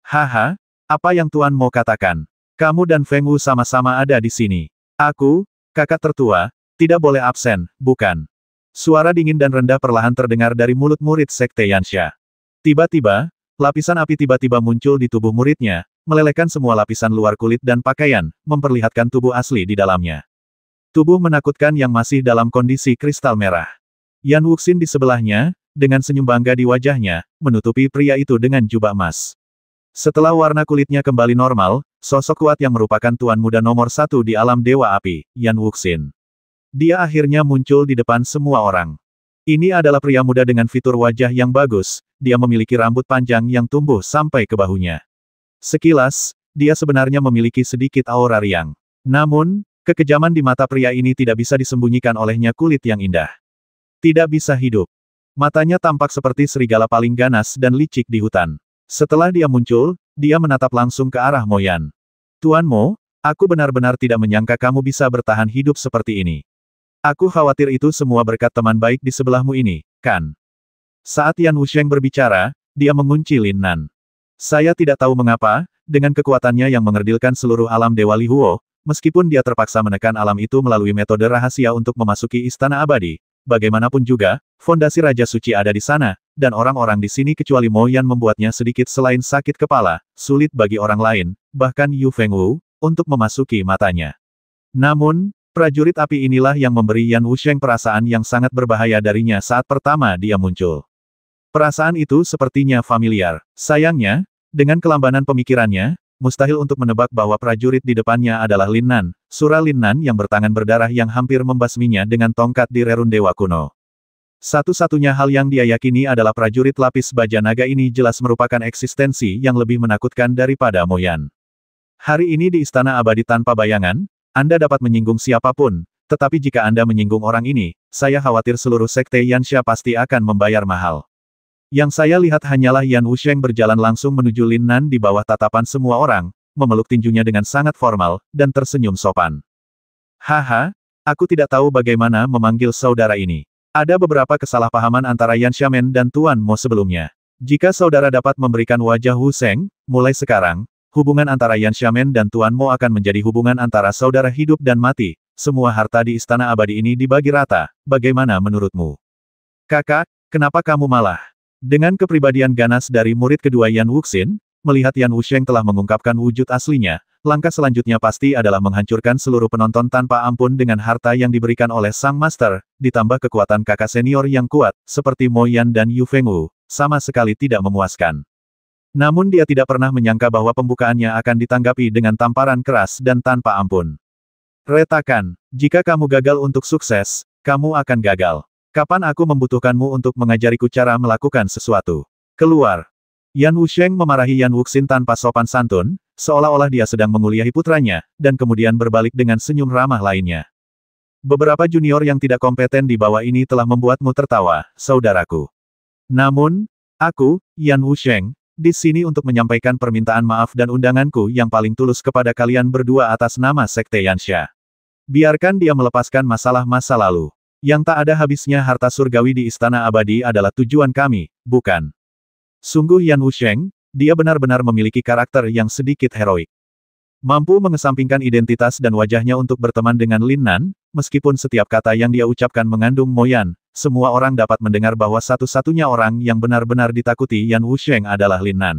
Haha, apa yang Tuan mau katakan? Kamu dan Feng Wu sama-sama ada di sini. Aku, kakak tertua, tidak boleh absen, bukan? Suara dingin dan rendah perlahan terdengar dari mulut murid Sekte Yansha. Tiba-tiba, lapisan api tiba-tiba muncul di tubuh muridnya, melelehkan semua lapisan luar kulit dan pakaian, memperlihatkan tubuh asli di dalamnya. Tubuh menakutkan yang masih dalam kondisi kristal merah. Yan Wuxin di sebelahnya, dengan senyum bangga di wajahnya, menutupi pria itu dengan jubah emas. Setelah warna kulitnya kembali normal, sosok kuat yang merupakan tuan muda nomor satu di alam Dewa Api, Yan Wuxin. Dia akhirnya muncul di depan semua orang. Ini adalah pria muda dengan fitur wajah yang bagus, dia memiliki rambut panjang yang tumbuh sampai ke bahunya. Sekilas, dia sebenarnya memiliki sedikit aura riang. Namun, kekejaman di mata pria ini tidak bisa disembunyikan olehnya kulit yang indah. Tidak bisa hidup. Matanya tampak seperti serigala paling ganas dan licik di hutan. Setelah dia muncul, dia menatap langsung ke arah Mo Yan. Tuan Mo, aku benar-benar tidak menyangka kamu bisa bertahan hidup seperti ini. Aku khawatir itu semua berkat teman baik di sebelahmu ini, kan? Saat Yan Wusheng berbicara, dia mengunci Lin Nan. Saya tidak tahu mengapa, dengan kekuatannya yang mengerdilkan seluruh alam Dewa Li Huo, meskipun dia terpaksa menekan alam itu melalui metode rahasia untuk memasuki Istana Abadi, bagaimanapun juga, fondasi Raja Suci ada di sana, dan orang-orang di sini kecuali Mo Yan membuatnya sedikit selain sakit kepala, sulit bagi orang lain, bahkan Yu Fengwu, untuk memasuki matanya. Namun, prajurit api inilah yang memberi Yan Wusheng perasaan yang sangat berbahaya darinya saat pertama dia muncul. Perasaan itu sepertinya familiar. Sayangnya, dengan kelambanan pemikirannya, mustahil untuk menebak bahwa prajurit di depannya adalah Lin Nan, Sura Lin Nan yang bertangan berdarah yang hampir membasminya dengan tongkat di rerun dewa kuno. Satu-satunya hal yang dia yakini adalah prajurit lapis baja naga ini jelas merupakan eksistensi yang lebih menakutkan daripada Mo Yan. Hari ini di Istana Abadi tanpa bayangan, Anda dapat menyinggung siapapun, tetapi jika Anda menyinggung orang ini, saya khawatir seluruh Sekte Yansha pasti akan membayar mahal. Yang saya lihat hanyalah Yan Wusheng berjalan langsung menuju Lin Nan di bawah tatapan semua orang, memeluk tinjunya dengan sangat formal, dan tersenyum sopan. Haha, aku tidak tahu bagaimana memanggil saudara ini. Ada beberapa kesalahpahaman antara Yan Xiamen dan Tuan Mo sebelumnya. Jika saudara dapat memberikan wajah Wu Sheng, mulai sekarang, hubungan antara Yan Xiamen dan Tuan Mo akan menjadi hubungan antara saudara hidup dan mati. Semua harta di Istana Abadi ini dibagi rata, bagaimana menurutmu? Kakak, kenapa kamu malah? Dengan kepribadian ganas dari murid kedua Yan Wuxin, melihat Yan Wusheng telah mengungkapkan wujud aslinya, langkah selanjutnya pasti adalah menghancurkan seluruh penonton tanpa ampun dengan harta yang diberikan oleh Sang Master, ditambah kekuatan kakak senior yang kuat, seperti Mo Yan dan Yu Fengwu, sama sekali tidak memuaskan. Namun dia tidak pernah menyangka bahwa pembukaannya akan ditanggapi dengan tamparan keras dan tanpa ampun. Retakan, jika kamu gagal untuk sukses, kamu akan gagal. Kapan aku membutuhkanmu untuk mengajariku cara melakukan sesuatu? Keluar. Yan Wusheng memarahi Yan Wuxin tanpa sopan santun, seolah-olah dia sedang menguliahi putranya, dan kemudian berbalik dengan senyum ramah lainnya. Beberapa junior yang tidak kompeten di bawah ini telah membuatmu tertawa, saudaraku. Namun, aku, Yan Wusheng, di sini untuk menyampaikan permintaan maaf dan undanganku yang paling tulus kepada kalian berdua atas nama Sekte Yansha. Biarkan dia melepaskan masalah masa lalu. Yang tak ada habisnya harta surgawi di Istana Abadi adalah tujuan kami, bukan? Sungguh Yan Wusheng, dia benar-benar memiliki karakter yang sedikit heroik. Mampu mengesampingkan identitas dan wajahnya untuk berteman dengan Lin Nan, meskipun setiap kata yang dia ucapkan mengandung Mo Yan, semua orang dapat mendengar bahwa satu-satunya orang yang benar-benar ditakuti Yan Wusheng adalah Lin Nan.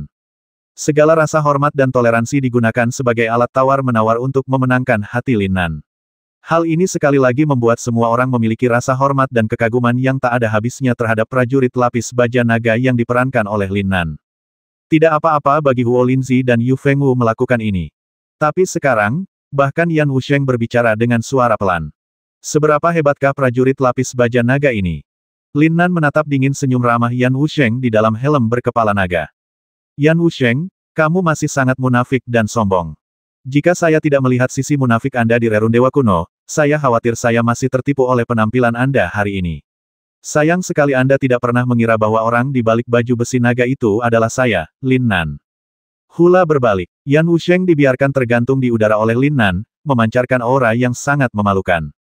Segala rasa hormat dan toleransi digunakan sebagai alat tawar-menawar untuk memenangkan hati Lin Nan. Hal ini sekali lagi membuat semua orang memiliki rasa hormat dan kekaguman yang tak ada habisnya terhadap prajurit lapis baja naga yang diperankan oleh Lin Nan. Tidak apa-apa bagi Huo Linzi dan Yu Fengwu melakukan ini. Tapi sekarang, bahkan Yan Wusheng berbicara dengan suara pelan. Seberapa hebatkah prajurit lapis baja naga ini? Lin Nan menatap dingin senyum ramah Yan Wusheng di dalam helm berkepala naga. Yan Wusheng, kamu masih sangat munafik dan sombong. Jika saya tidak melihat sisi munafik Anda di rerun dewa kuno, saya khawatir saya masih tertipu oleh penampilan Anda hari ini. Sayang sekali Anda tidak pernah mengira bahwa orang di balik baju besi naga itu adalah saya, Lin Nan. Hula berbalik. Yan Wusheng dibiarkan tergantung di udara oleh Lin Nan, memancarkan aura yang sangat memalukan.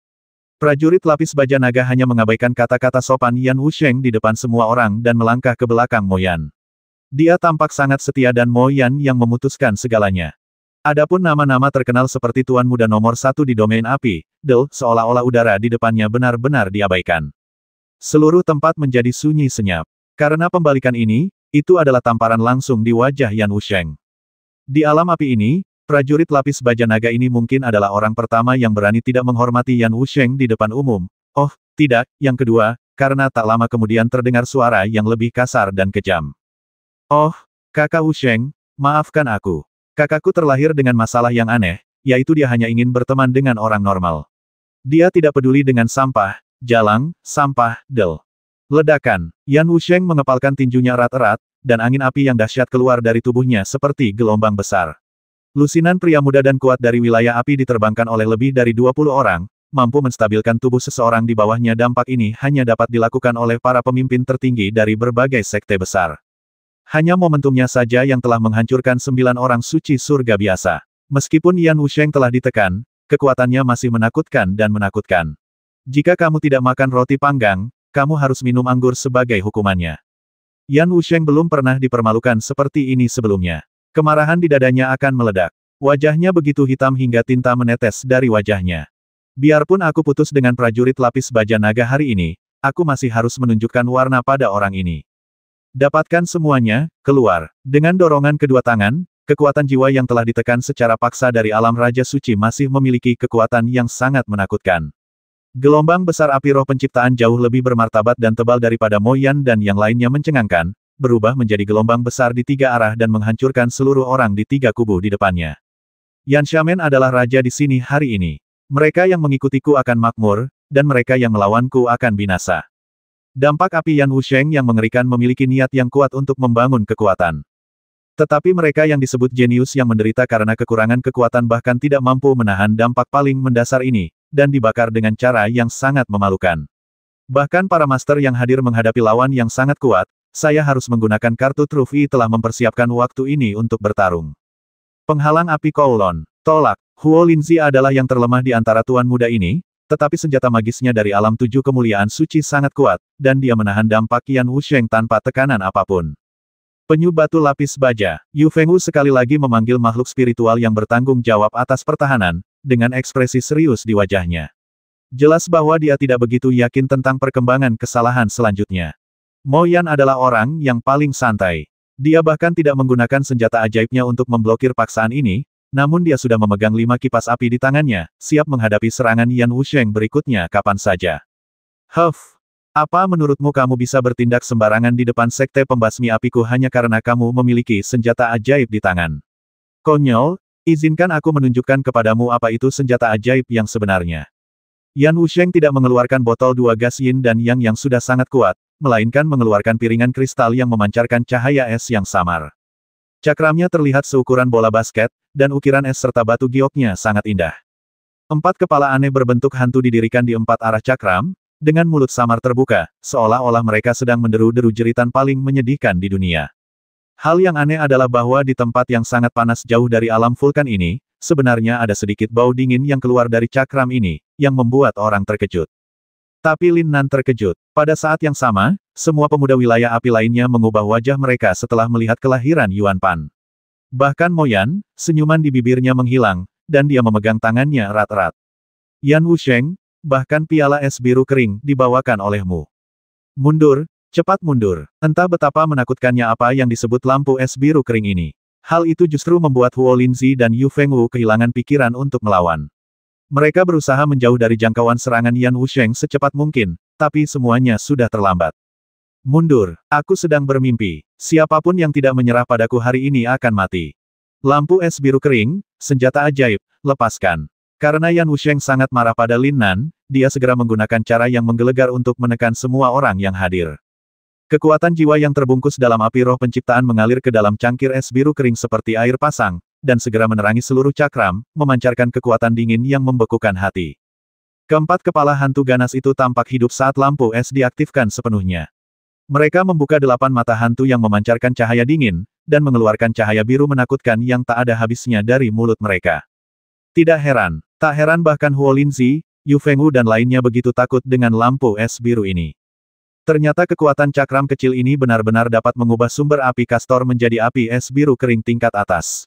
Prajurit lapis baja naga hanya mengabaikan kata-kata sopan Yan Wusheng di depan semua orang dan melangkah ke belakang Mo Yan. Dia tampak sangat setia dan Mo Yan yang memutuskan segalanya. Adapun nama-nama terkenal seperti Tuan Muda nomor 1 di domain api, Del, seolah-olah udara di depannya benar-benar diabaikan. Seluruh tempat menjadi sunyi senyap. Karena pembalikan ini, itu adalah tamparan langsung di wajah Yan Wusheng. Di alam api ini, prajurit lapis baja naga ini mungkin adalah orang pertama yang berani tidak menghormati Yan Wusheng di depan umum. Oh, tidak, yang kedua, karena tak lama kemudian terdengar suara yang lebih kasar dan kejam. Oh, kakak Wusheng, maafkan aku. Kakakku terlahir dengan masalah yang aneh, yaitu dia hanya ingin berteman dengan orang normal. Dia tidak peduli dengan sampah, jalang, sampah, Del. Ledakan, Yan Wusheng mengepalkan tinjunya erat-erat, dan angin api yang dahsyat keluar dari tubuhnya seperti gelombang besar. Lusinan pria muda dan kuat dari wilayah api diterbangkan oleh lebih dari 20 orang, mampu menstabilkan tubuh seseorang di bawahnya. Dampak ini hanya dapat dilakukan oleh para pemimpin tertinggi dari berbagai sekte besar. Hanya momentumnya saja yang telah menghancurkan 9 orang suci surga biasa. Meskipun Yan Wusheng telah ditekan, kekuatannya masih menakutkan dan menakutkan. Jika kamu tidak makan roti panggang, kamu harus minum anggur sebagai hukumannya. Yan Wusheng belum pernah dipermalukan seperti ini sebelumnya. Kemarahan di dadanya akan meledak. Wajahnya begitu hitam hingga tinta menetes dari wajahnya. Biarpun aku putus dengan prajurit lapis baja naga hari ini, aku masih harus menunjukkan warna pada orang ini. Dapatkan semuanya, keluar. Dengan dorongan kedua tangan, kekuatan jiwa yang telah ditekan secara paksa dari alam Raja Suci masih memiliki kekuatan yang sangat menakutkan. Gelombang besar api roh penciptaan jauh lebih bermartabat dan tebal daripada Mo Yan dan yang lainnya mencengangkan, berubah menjadi gelombang besar di 3 arah dan menghancurkan seluruh orang di 3 kubu di depannya. Yan Xiamen adalah raja di sini hari ini. Mereka yang mengikutiku akan makmur, dan mereka yang melawanku akan binasa. Dampak api Yan Wusheng yang mengerikan memiliki niat yang kuat untuk membangun kekuatan. Tetapi mereka yang disebut jenius yang menderita karena kekurangan kekuatan bahkan tidak mampu menahan dampak paling mendasar ini, dan dibakar dengan cara yang sangat memalukan. Bahkan para master yang hadir menghadapi lawan yang sangat kuat, saya harus menggunakan kartu Trufi telah mempersiapkan waktu ini untuk bertarung. Penghalang api Kowloon, tolak. Huo Linzi adalah yang terlemah di antara tuan muda ini, tetapi senjata magisnya dari alam 7 kemuliaan suci sangat kuat, dan dia menahan dampak Yan Wusheng tanpa tekanan apapun. Penyu batu lapis baja, Yu Fengwu sekali lagi memanggil makhluk spiritual yang bertanggung jawab atas pertahanan, dengan ekspresi serius di wajahnya. Jelas bahwa dia tidak begitu yakin tentang perkembangan kesalahan selanjutnya. Mo Yan adalah orang yang paling santai. Dia bahkan tidak menggunakan senjata ajaibnya untuk memblokir paksaan ini, namun dia sudah memegang 5 kipas api di tangannya, siap menghadapi serangan Yan Wusheng berikutnya kapan saja. Huff! Apa menurutmu kamu bisa bertindak sembarangan di depan sekte pembasmi apiku hanya karena kamu memiliki senjata ajaib di tangan? Konyol! Izinkan aku menunjukkan kepadamu apa itu senjata ajaib yang sebenarnya. Yan Wusheng tidak mengeluarkan botol 2 gas yin dan yang sudah sangat kuat, melainkan mengeluarkan piringan kristal yang memancarkan cahaya es yang samar. Cakramnya terlihat seukuran bola basket, dan ukiran es serta batu gioknya sangat indah. 4 kepala aneh berbentuk hantu didirikan di 4 arah cakram, dengan mulut samar terbuka, seolah-olah mereka sedang menderu-deru jeritan paling menyedihkan di dunia. Hal yang aneh adalah bahwa di tempat yang sangat panas jauh dari alam vulkan ini, sebenarnya ada sedikit bau dingin yang keluar dari cakram ini, yang membuat orang terkejut. Tapi Lin Nan terkejut. Pada saat yang sama, semua pemuda wilayah api lainnya mengubah wajah mereka setelah melihat kelahiran Yuan Pan. Bahkan Mo Yan, senyuman di bibirnya menghilang, dan dia memegang tangannya erat-erat. Yan Wusheng, bahkan piala es biru kering, dibawakan olehmu. Mundur. Cepat mundur. Entah betapa menakutkannya apa yang disebut lampu es biru kering ini. Hal itu justru membuat Huo Linzi dan Yu Fengwu kehilangan pikiran untuk melawan. Mereka berusaha menjauh dari jangkauan serangan Yan Wusheng secepat mungkin, tapi semuanya sudah terlambat. Mundur. Aku sedang bermimpi. Siapapun yang tidak menyerah padaku hari ini akan mati. Lampu es biru kering, senjata ajaib, lepaskan. Karena Yan Wusheng sangat marah pada Lin Nan, dia segera menggunakan cara yang menggelegar untuk menekan semua orang yang hadir. Kekuatan jiwa yang terbungkus dalam api roh penciptaan mengalir ke dalam cangkir es biru kering seperti air pasang, dan segera menerangi seluruh cakram, memancarkan kekuatan dingin yang membekukan hati. 4 kepala hantu ganas itu tampak hidup saat lampu es diaktifkan sepenuhnya. Mereka membuka 8 mata hantu yang memancarkan cahaya dingin, dan mengeluarkan cahaya biru menakutkan yang tak ada habisnya dari mulut mereka. Tidak heran, tak heran bahkan Huo Linzi, Yu Fengwu dan lainnya begitu takut dengan lampu es biru ini. Ternyata kekuatan cakram kecil ini benar-benar dapat mengubah sumber api kastor menjadi api es biru kering tingkat atas.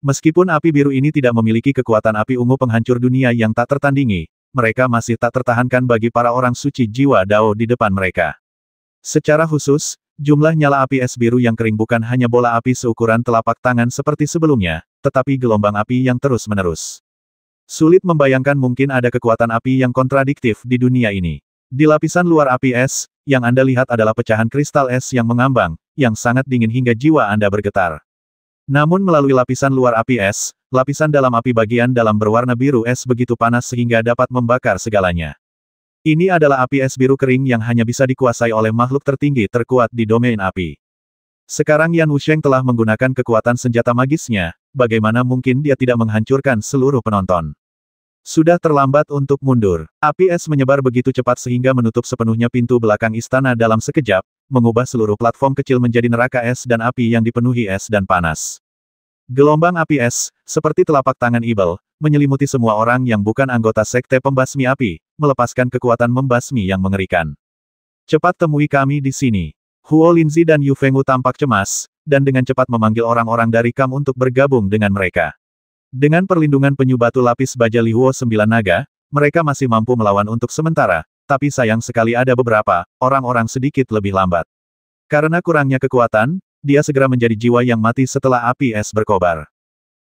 Meskipun api biru ini tidak memiliki kekuatan api ungu penghancur dunia yang tak tertandingi, mereka masih tak tertahankan bagi para orang suci jiwa Dao di depan mereka. Secara khusus, jumlah nyala api es biru yang kering bukan hanya bola api seukuran telapak tangan seperti sebelumnya, tetapi gelombang api yang terus-menerus. Sulit membayangkan mungkin ada kekuatan api yang kontradiktif di dunia ini. Di lapisan luar api es, yang Anda lihat adalah pecahan kristal es yang mengambang, yang sangat dingin hingga jiwa Anda bergetar. Namun melalui lapisan luar api es, lapisan dalam api bagian dalam berwarna biru es begitu panas sehingga dapat membakar segalanya. Ini adalah api es biru kering yang hanya bisa dikuasai oleh makhluk tertinggi terkuat di domain api. Sekarang Yan Wusheng telah menggunakan kekuatan senjata magisnya, bagaimana mungkin dia tidak menghancurkan seluruh penonton. Sudah terlambat untuk mundur. Api es menyebar begitu cepat sehingga menutup sepenuhnya pintu belakang istana dalam sekejap, mengubah seluruh platform kecil menjadi neraka es dan api yang dipenuhi es dan panas. Gelombang api es, seperti telapak tangan Ibel, menyelimuti semua orang yang bukan anggota sekte pembasmi api, melepaskan kekuatan membasmi yang mengerikan. Cepat temui kami di sini. Huo Linzi dan Yu Fengwu tampak cemas, dan dengan cepat memanggil orang-orang dari KAM untuk bergabung dengan mereka. Dengan perlindungan penyu batu lapis baja Lihuo 9 naga, mereka masih mampu melawan untuk sementara, tapi sayang sekali ada beberapa, orang-orang sedikit lebih lambat. Karena kurangnya kekuatan, dia segera menjadi jiwa yang mati setelah api es berkobar.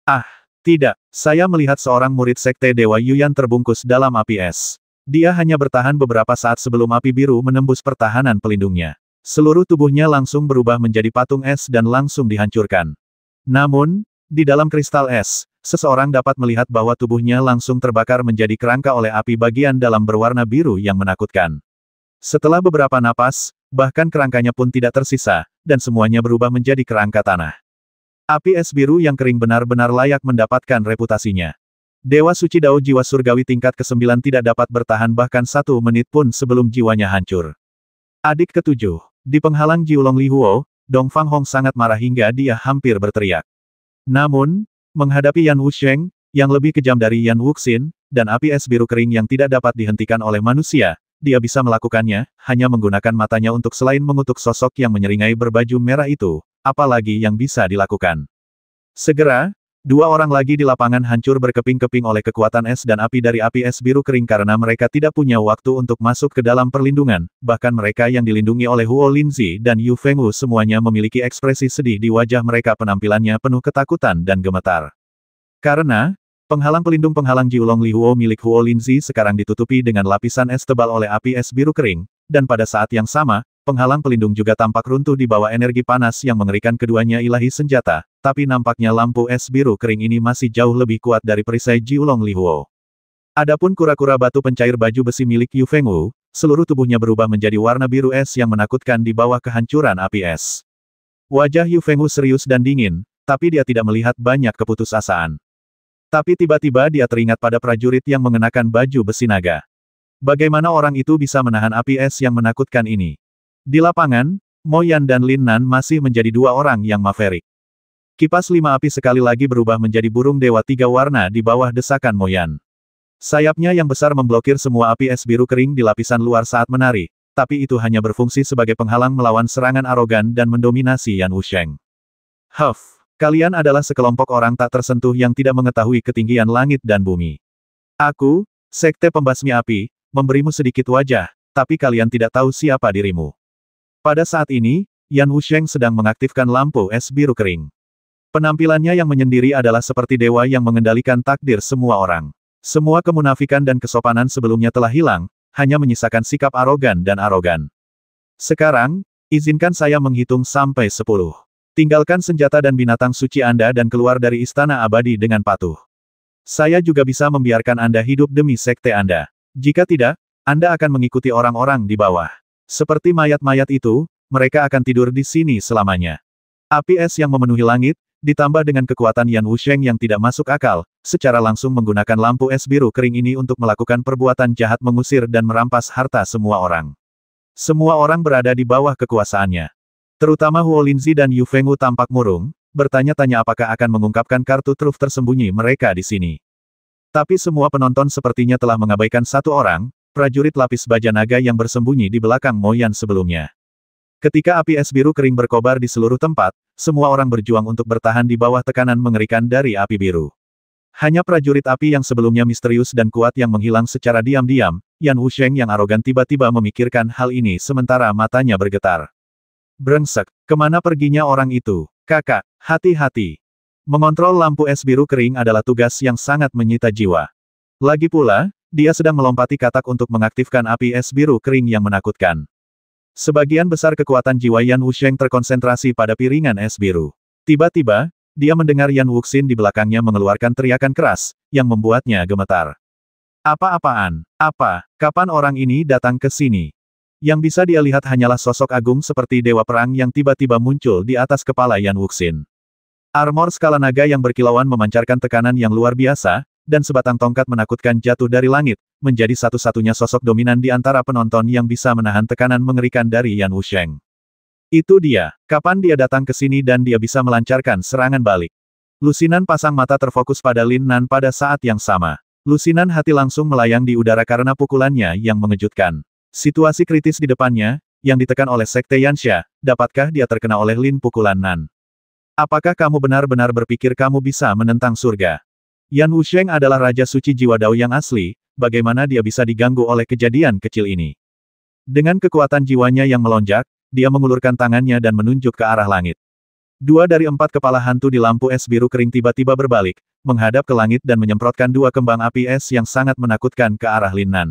Ah, tidak, saya melihat seorang murid sekte Dewa Yuyan terbungkus dalam api es. Dia hanya bertahan beberapa saat sebelum api biru menembus pertahanan pelindungnya. Seluruh tubuhnya langsung berubah menjadi patung es dan langsung dihancurkan. Namun, di dalam kristal es, seseorang dapat melihat bahwa tubuhnya langsung terbakar menjadi kerangka oleh api bagian dalam berwarna biru yang menakutkan. Setelah beberapa napas, bahkan kerangkanya pun tidak tersisa, dan semuanya berubah menjadi kerangka tanah. Api es biru yang kering benar-benar layak mendapatkan reputasinya. Dewa suci Dao jiwa surgawi tingkat ke-9 tidak dapat bertahan bahkan 1 menit pun sebelum jiwanya hancur. Adik ketujuh, di penghalang Jiulong Lihuo, Dong Fang Hong sangat marah hingga dia hampir berteriak. Namun, menghadapi Yan Wusheng, yang lebih kejam dari Yan Wuxin, dan api es biru kering yang tidak dapat dihentikan oleh manusia, dia bisa melakukannya, hanya menggunakan matanya untuk selain mengutuk sosok yang menyeringai berbaju merah itu, apalagi yang bisa dilakukan. Segera, 2 orang lagi di lapangan hancur berkeping-keping oleh kekuatan es dan api dari api es biru kering karena mereka tidak punya waktu untuk masuk ke dalam perlindungan, bahkan mereka yang dilindungi oleh Huo Linzi dan Yu Fengwu semuanya memiliki ekspresi sedih di wajah mereka penampilannya penuh ketakutan dan gemetar. Karena, penghalang pelindung penghalang Jiulong Lihuo milik Huo Linzi sekarang ditutupi dengan lapisan es tebal oleh api es biru kering, dan pada saat yang sama, penghalang pelindung juga tampak runtuh di bawah energi panas yang mengerikan keduanya ilahi senjata, tapi nampaknya lampu es biru kering ini masih jauh lebih kuat dari perisai Jiulong Lihuo. Adapun kura-kura batu pencair baju besi milik Yu Fengwu, seluruh tubuhnya berubah menjadi warna biru es yang menakutkan di bawah kehancuran api es. Wajah Yu Fengwu serius dan dingin, tapi dia tidak melihat banyak keputusasaan. Tapi tiba-tiba dia teringat pada prajurit yang mengenakan baju besi naga. Bagaimana orang itu bisa menahan api es yang menakutkan ini? Di lapangan, Mo Yan dan Lin Nan masih menjadi 2 orang yang maverick. Kipas 5 api sekali lagi berubah menjadi burung dewa 3 warna di bawah desakan Mo Yan. Sayapnya yang besar memblokir semua api es biru kering di lapisan luar saat menari, tapi itu hanya berfungsi sebagai penghalang melawan serangan arogan dan mendominasi Yan Wusheng. Huff, kalian adalah sekelompok orang tak tersentuh yang tidak mengetahui ketinggian langit dan bumi. Aku, sekte pembasmi api, memberimu sedikit wajah, tapi kalian tidak tahu siapa dirimu. Pada saat ini, Yan Wusheng sedang mengaktifkan lampu es biru kering. Penampilannya yang menyendiri adalah seperti dewa yang mengendalikan takdir semua orang. Semua kemunafikan dan kesopanan sebelumnya telah hilang, hanya menyisakan sikap arogan dan arogan. Sekarang, izinkan saya menghitung sampai 10. Tinggalkan senjata dan binatang suci Anda dan keluar dari istana abadi dengan patuh. Saya juga bisa membiarkan Anda hidup demi sekte Anda. Jika tidak, Anda akan mengikuti orang-orang di bawah. Seperti mayat-mayat itu, mereka akan tidur di sini selamanya. Api es yang memenuhi langit, ditambah dengan kekuatan Yan Wusheng yang tidak masuk akal, secara langsung menggunakan lampu es biru kering ini untuk melakukan perbuatan jahat mengusir dan merampas harta semua orang. Semua orang berada di bawah kekuasaannya. Terutama Huo Linzi dan Yu Fengwu tampak murung, bertanya-tanya apakah akan mengungkapkan kartu truf tersembunyi mereka di sini. Tapi semua penonton sepertinya telah mengabaikan satu orang, prajurit lapis baja naga yang bersembunyi di belakang Moyan sebelumnya. Ketika api es biru kering berkobar di seluruh tempat, semua orang berjuang untuk bertahan di bawah tekanan mengerikan dari api biru. Hanya prajurit api yang sebelumnya misterius dan kuat yang menghilang secara diam-diam, Yan Wusheng yang arogan tiba-tiba memikirkan hal ini sementara matanya bergetar. Brengsek, kemana perginya orang itu? Kakak, hati-hati. Mengontrol lampu es biru kering adalah tugas yang sangat menyita jiwa. Lagi pula, dia sedang melompati katak untuk mengaktifkan api es biru kering yang menakutkan. Sebagian besar kekuatan jiwa Yan Wusheng terkonsentrasi pada piringan es biru. Tiba-tiba, dia mendengar Yan Wuxin di belakangnya mengeluarkan teriakan keras, yang membuatnya gemetar. Apa-apaan? Apa? Kapan orang ini datang ke sini? Yang bisa dia lihat hanyalah sosok agung seperti dewa perang yang tiba-tiba muncul di atas kepala Yan Wuxin. Armor skala naga yang berkilauan memancarkan tekanan yang luar biasa, dan sebatang tongkat menakutkan jatuh dari langit, menjadi satu-satunya sosok dominan di antara penonton yang bisa menahan tekanan mengerikan dari Yan Wusheng. Itu dia. Kapan dia datang ke sini dan dia bisa melancarkan serangan balik? Lusinan pasang mata terfokus pada Lin Nan pada saat yang sama. Lusinan hati langsung melayang di udara karena pukulannya yang mengejutkan. Situasi kritis di depannya, yang ditekan oleh Sekte Yansha, dapatkah dia terkena oleh Lin pukulan Nan? Apakah kamu benar-benar berpikir kamu bisa menentang surga? Yan Wusheng adalah Raja Suci Jiwa Dao yang asli, bagaimana dia bisa diganggu oleh kejadian kecil ini? Dengan kekuatan jiwanya yang melonjak, dia mengulurkan tangannya dan menunjuk ke arah langit. 2 dari 4 kepala hantu di lampu es biru kering tiba-tiba berbalik, menghadap ke langit dan menyemprotkan 2 kembang api es yang sangat menakutkan ke arah Lin Nan.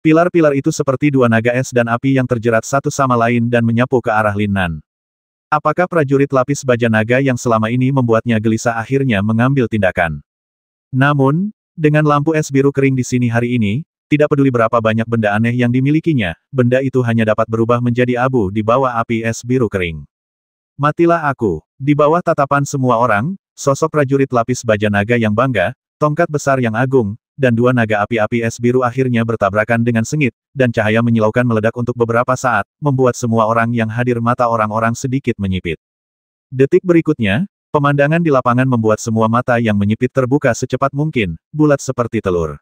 Pilar-pilar itu seperti 2 naga es dan api yang terjerat satu sama lain dan menyapu ke arah Lin Nan. Apakah prajurit lapis baja naga yang selama ini membuatnya gelisah akhirnya mengambil tindakan? Namun, dengan lampu es biru kering di sini hari ini, tidak peduli berapa banyak benda aneh yang dimilikinya, benda itu hanya dapat berubah menjadi abu di bawah api es biru kering. Matilah aku. Di bawah tatapan semua orang, sosok prajurit lapis baja naga yang bangga, tongkat besar yang agung, dan 2 naga api-api es biru akhirnya bertabrakan dengan sengit, dan cahaya menyilaukan meledak untuk beberapa saat, membuat semua orang yang hadir mata orang-orang sedikit menyipit. Detik berikutnya, pemandangan di lapangan membuat semua mata yang menyipit terbuka secepat mungkin, bulat seperti telur.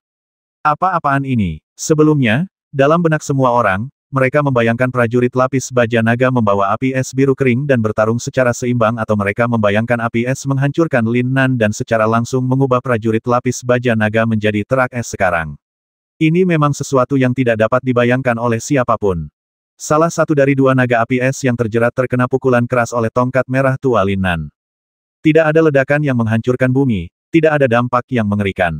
Apa-apaan ini? Sebelumnya, dalam benak semua orang, mereka membayangkan prajurit lapis baja naga membawa api es biru kering dan bertarung secara seimbang atau mereka membayangkan api es menghancurkan Lin Nan dan secara langsung mengubah prajurit lapis baja naga menjadi terak es sekarang. Ini memang sesuatu yang tidak dapat dibayangkan oleh siapapun. Salah satu dari 2 naga api es yang terjerat terkena pukulan keras oleh tongkat merah tua Lin Nan. Tidak ada ledakan yang menghancurkan bumi, tidak ada dampak yang mengerikan.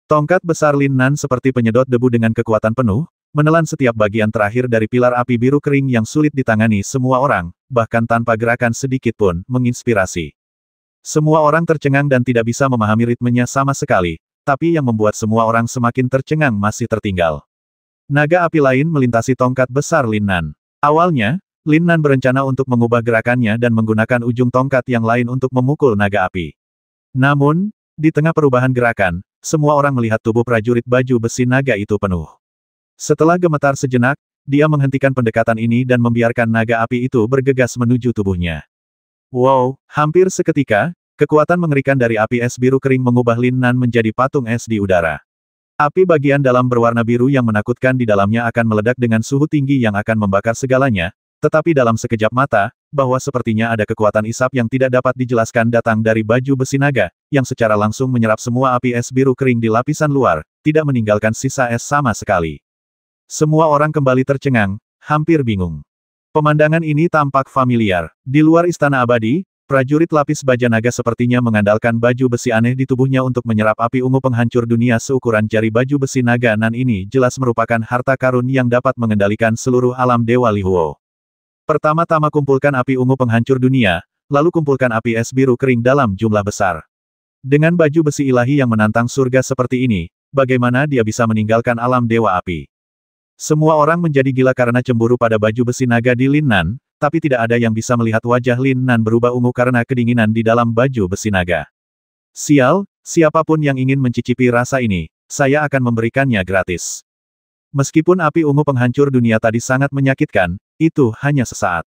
Tongkat besar Lin Nan seperti penyedot debu dengan kekuatan penuh, menelan setiap bagian terakhir dari pilar api biru kering yang sulit ditangani semua orang, bahkan tanpa gerakan sedikit pun, menginspirasi. Semua orang tercengang dan tidak bisa memahami ritmenya sama sekali, tapi yang membuat semua orang semakin tercengang masih tertinggal. Naga api lain melintasi tongkat besar Lin Nan. Awalnya, Lin Nan berencana untuk mengubah gerakannya dan menggunakan ujung tongkat yang lain untuk memukul naga api. Namun, di tengah perubahan gerakan, semua orang melihat tubuh prajurit baju besi naga itu penuh. Setelah gemetar sejenak, dia menghentikan pendekatan ini dan membiarkan naga api itu bergegas menuju tubuhnya. Wow, hampir seketika, kekuatan mengerikan dari api es biru kering mengubah Lin Nan menjadi patung es di udara. Api bagian dalam berwarna biru yang menakutkan di dalamnya akan meledak dengan suhu tinggi yang akan membakar segalanya, tetapi dalam sekejap mata, bahwa sepertinya ada kekuatan isap yang tidak dapat dijelaskan datang dari baju besi naga, yang secara langsung menyerap semua api es biru kering di lapisan luar, tidak meninggalkan sisa es sama sekali. Semua orang kembali tercengang, hampir bingung. Pemandangan ini tampak familiar. Di luar istana abadi, prajurit lapis baja naga sepertinya mengandalkan baju besi aneh di tubuhnya untuk menyerap api ungu penghancur dunia seukuran jari baju besi naga Nan ini jelas merupakan harta karun yang dapat mengendalikan seluruh alam Dewa Lihuo. Pertama-tama kumpulkan api ungu penghancur dunia, lalu kumpulkan api es biru kering dalam jumlah besar. Dengan baju besi ilahi yang menantang surga seperti ini, bagaimana dia bisa meninggalkan alam Dewa Api? Semua orang menjadi gila karena cemburu pada baju besi naga di Lin Nan, tapi tidak ada yang bisa melihat wajah Lin Nan berubah ungu karena kedinginan di dalam baju besi naga. Sial, siapapun yang ingin mencicipi rasa ini, saya akan memberikannya gratis. Meskipun api ungu penghancur dunia tadi sangat menyakitkan, itu hanya sesaat.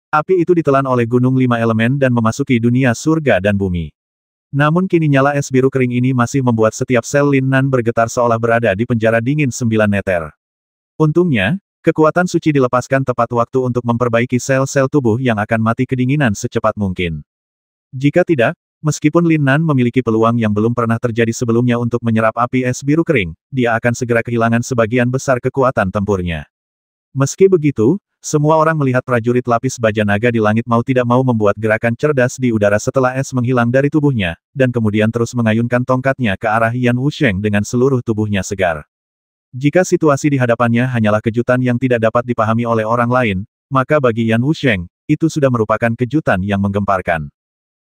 Api itu ditelan oleh gunung 5 elemen dan memasuki dunia surga dan bumi. Namun kini nyala es biru kering ini masih membuat setiap sel Lin Nan bergetar seolah berada di penjara dingin 9 meter. Untungnya, kekuatan suci dilepaskan tepat waktu untuk memperbaiki sel-sel tubuh yang akan mati kedinginan secepat mungkin. Jika tidak, meskipun Lin Nan memiliki peluang yang belum pernah terjadi sebelumnya untuk menyerap api es biru kering, dia akan segera kehilangan sebagian besar kekuatan tempurnya. Meski begitu, semua orang melihat prajurit lapis baja naga di langit mau tidak mau membuat gerakan cerdas di udara setelah es menghilang dari tubuhnya, dan kemudian terus mengayunkan tongkatnya ke arah Yan Wusheng dengan seluruh tubuhnya segar. Jika situasi di hadapannya hanyalah kejutan yang tidak dapat dipahami oleh orang lain, maka bagi Yan Wusheng, itu sudah merupakan kejutan yang menggemparkan.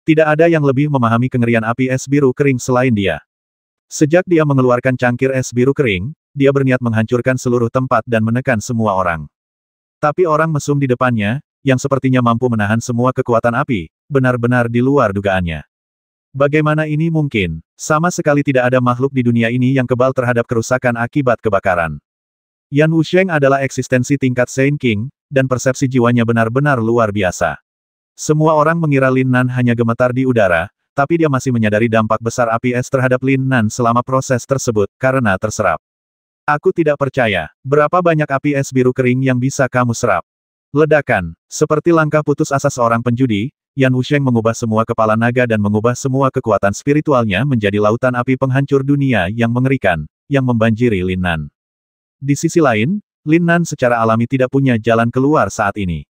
Tidak ada yang lebih memahami kengerian api es biru kering selain dia. Sejak dia mengeluarkan cangkir es biru kering, dia berniat menghancurkan seluruh tempat dan menekan semua orang. Tapi orang mesum di depannya, yang sepertinya mampu menahan semua kekuatan api, benar-benar di luar dugaannya. Bagaimana ini mungkin? Sama sekali tidak ada makhluk di dunia ini yang kebal terhadap kerusakan akibat kebakaran. Yan Wusheng adalah eksistensi tingkat Saint King, dan persepsi jiwanya benar-benar luar biasa. Semua orang mengira Lin Nan hanya gemetar di udara, tapi dia masih menyadari dampak besar api es terhadap Lin Nan selama proses tersebut, karena terserap. Aku tidak percaya, berapa banyak api es biru kering yang bisa kamu serap. Ledakan, seperti langkah putus asa seorang penjudi, Yan Wusheng mengubah semua kepala naga dan mengubah semua kekuatan spiritualnya menjadi lautan api penghancur dunia yang mengerikan, yang membanjiri Lin Nan. Di sisi lain, Lin Nan secara alami tidak punya jalan keluar saat ini.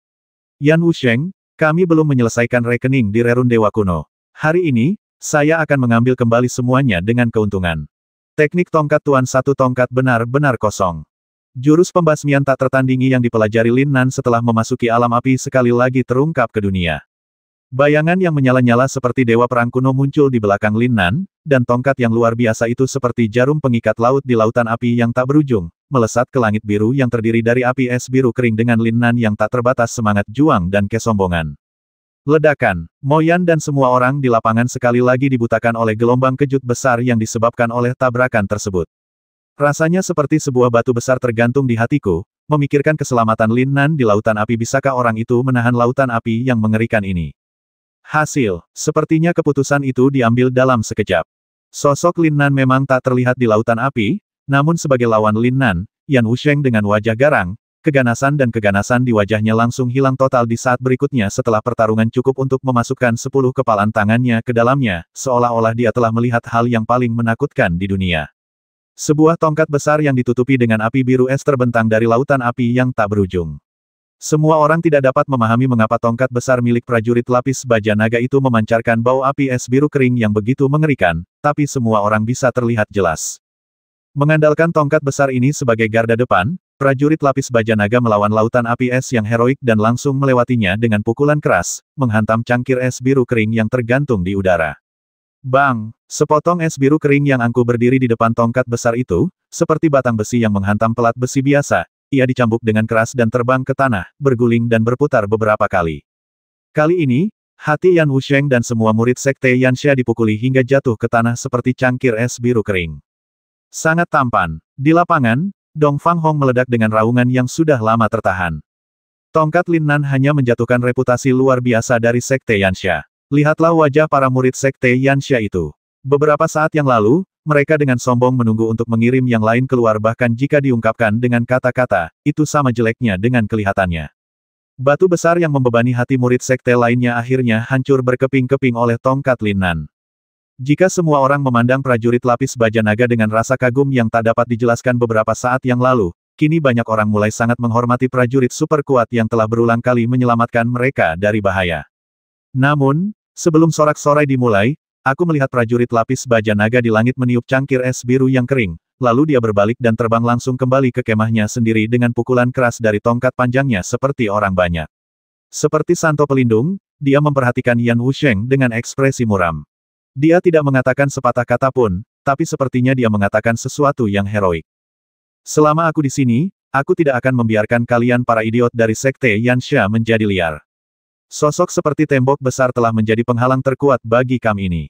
Yan Wusheng, kami belum menyelesaikan rekening di Rerun Dewa Kuno. Hari ini, saya akan mengambil kembali semuanya dengan keuntungan. Teknik tongkat Tuan Satu Tongkat benar-benar kosong. Jurus pembasmian tak tertandingi yang dipelajari Lin Nan setelah memasuki alam api sekali lagi terungkap ke dunia. Bayangan yang menyala-nyala seperti dewa perang kuno muncul di belakang Lin Nan, dan tongkat yang luar biasa itu seperti jarum pengikat laut di lautan api yang tak berujung, melesat ke langit biru yang terdiri dari api es biru kering dengan Lin Nan yang tak terbatas semangat juang dan kesombongan. Ledakan, Mo Yan dan semua orang di lapangan sekali lagi dibutakan oleh gelombang kejut besar yang disebabkan oleh tabrakan tersebut. Rasanya seperti sebuah batu besar tergantung di hatiku, memikirkan keselamatan Lin Nan di lautan api. Bisakah orang itu menahan lautan api yang mengerikan ini? Hasil, sepertinya keputusan itu diambil dalam sekejap. Sosok Lin Nan memang tak terlihat di lautan api, namun sebagai lawan Lin Nan, Yan Wusheng dengan wajah garang, keganasan di wajahnya langsung hilang total di saat berikutnya setelah pertarungan cukup untuk memasukkan 10 kepalan tangannya ke dalamnya, seolah-olah dia telah melihat hal yang paling menakutkan di dunia. Sebuah tongkat besar yang ditutupi dengan api biru es terbentang dari lautan api yang tak berujung. Semua orang tidak dapat memahami mengapa tongkat besar milik prajurit lapis baja naga itu memancarkan bau api es biru kering yang begitu mengerikan, tapi semua orang bisa terlihat jelas. Mengandalkan tongkat besar ini sebagai garda depan, prajurit lapis baja naga melawan lautan api es yang heroik dan langsung melewatinya dengan pukulan keras, menghantam cangkir es biru kering yang tergantung di udara. Bang! Sepotong es biru kering yang angkuh berdiri di depan tongkat besar itu, seperti batang besi yang menghantam pelat besi biasa, ia dicambuk dengan keras dan terbang ke tanah, berguling dan berputar beberapa kali. Kali ini, hati Yan Wusheng dan semua murid sekte Yanxia dipukuli hingga jatuh ke tanah seperti cangkir es biru kering. Sangat tampan. Di lapangan, Dong Fang Hong meledak dengan raungan yang sudah lama tertahan. Tongkat Lin Nan hanya menjatuhkan reputasi luar biasa dari sekte Yanxia. Lihatlah wajah para murid sekte Yanxia itu. Beberapa saat yang lalu, mereka dengan sombong menunggu untuk mengirim yang lain keluar bahkan jika diungkapkan dengan kata-kata, itu sama jeleknya dengan kelihatannya. Batu besar yang membebani hati murid sekte lainnya akhirnya hancur berkeping-keping oleh tongkat Lin Nan. Jika semua orang memandang prajurit lapis baja naga dengan rasa kagum yang tak dapat dijelaskan beberapa saat yang lalu, kini banyak orang mulai sangat menghormati prajurit super kuat yang telah berulang kali menyelamatkan mereka dari bahaya. Namun, sebelum sorak-sorai dimulai, aku melihat prajurit lapis baja naga di langit meniup cangkir es biru yang kering, lalu dia berbalik dan terbang langsung kembali ke kemahnya sendiri dengan pukulan keras dari tongkat panjangnya seperti orang banyak. Seperti santo pelindung, dia memperhatikan Yan Wusheng dengan ekspresi muram. Dia tidak mengatakan sepatah kata pun, tapi sepertinya dia mengatakan sesuatu yang heroik. Selama aku di sini, aku tidak akan membiarkan kalian para idiot dari sekte Yanxia menjadi liar. Sosok seperti tembok besar telah menjadi penghalang terkuat bagi kami ini.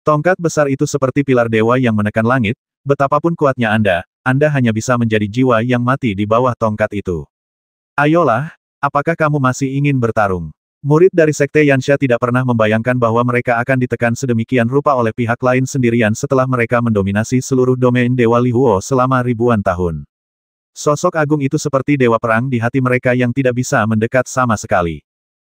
Tongkat besar itu seperti pilar dewa yang menekan langit, betapapun kuatnya Anda hanya bisa menjadi jiwa yang mati di bawah tongkat itu. Ayolah, apakah kamu masih ingin bertarung? Murid dari sekte Yanxia tidak pernah membayangkan bahwa mereka akan ditekan sedemikian rupa oleh pihak lain sendirian setelah mereka mendominasi seluruh domain Dewa Li Huo selama ribuan tahun. Sosok agung itu seperti dewa perang di hati mereka yang tidak bisa mendekat sama sekali.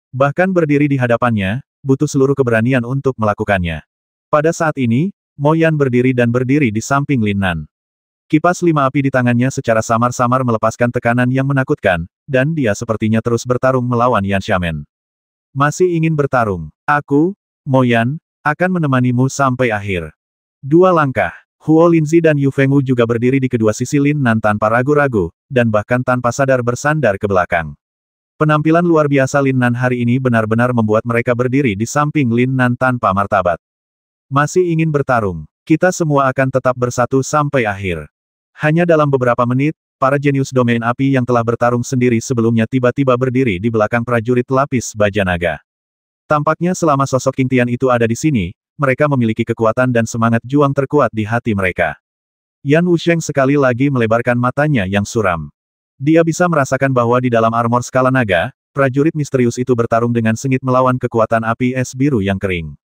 Bahkan berdiri di hadapannya, butuh seluruh keberanian untuk melakukannya. Pada saat ini, Mo Yan berdiri dan berdiri di samping Lin Nan. Kipas 5 api di tangannya secara samar-samar melepaskan tekanan yang menakutkan, dan dia sepertinya terus bertarung melawan Yan Xiamen. Masih ingin bertarung? Aku, Mo Yan, akan menemanimu sampai akhir. 2 langkah. Huo Linzi dan Yu Fengwu juga berdiri di kedua sisi Lin Nan tanpa ragu-ragu, dan bahkan tanpa sadar bersandar ke belakang. Penampilan luar biasa Lin Nan hari ini benar-benar membuat mereka berdiri di samping Lin Nan tanpa martabat. Masih ingin bertarung? Kita semua akan tetap bersatu sampai akhir. Hanya dalam beberapa menit, para jenius domain api yang telah bertarung sendiri sebelumnya tiba-tiba berdiri di belakang prajurit lapis baja naga. Tampaknya selama sosok King Tian itu ada di sini, mereka memiliki kekuatan dan semangat juang terkuat di hati mereka. Yan Wusheng sekali lagi melebarkan matanya yang suram. Dia bisa merasakan bahwa di dalam armor skala naga, prajurit misterius itu bertarung dengan sengit melawan kekuatan api es biru yang kering.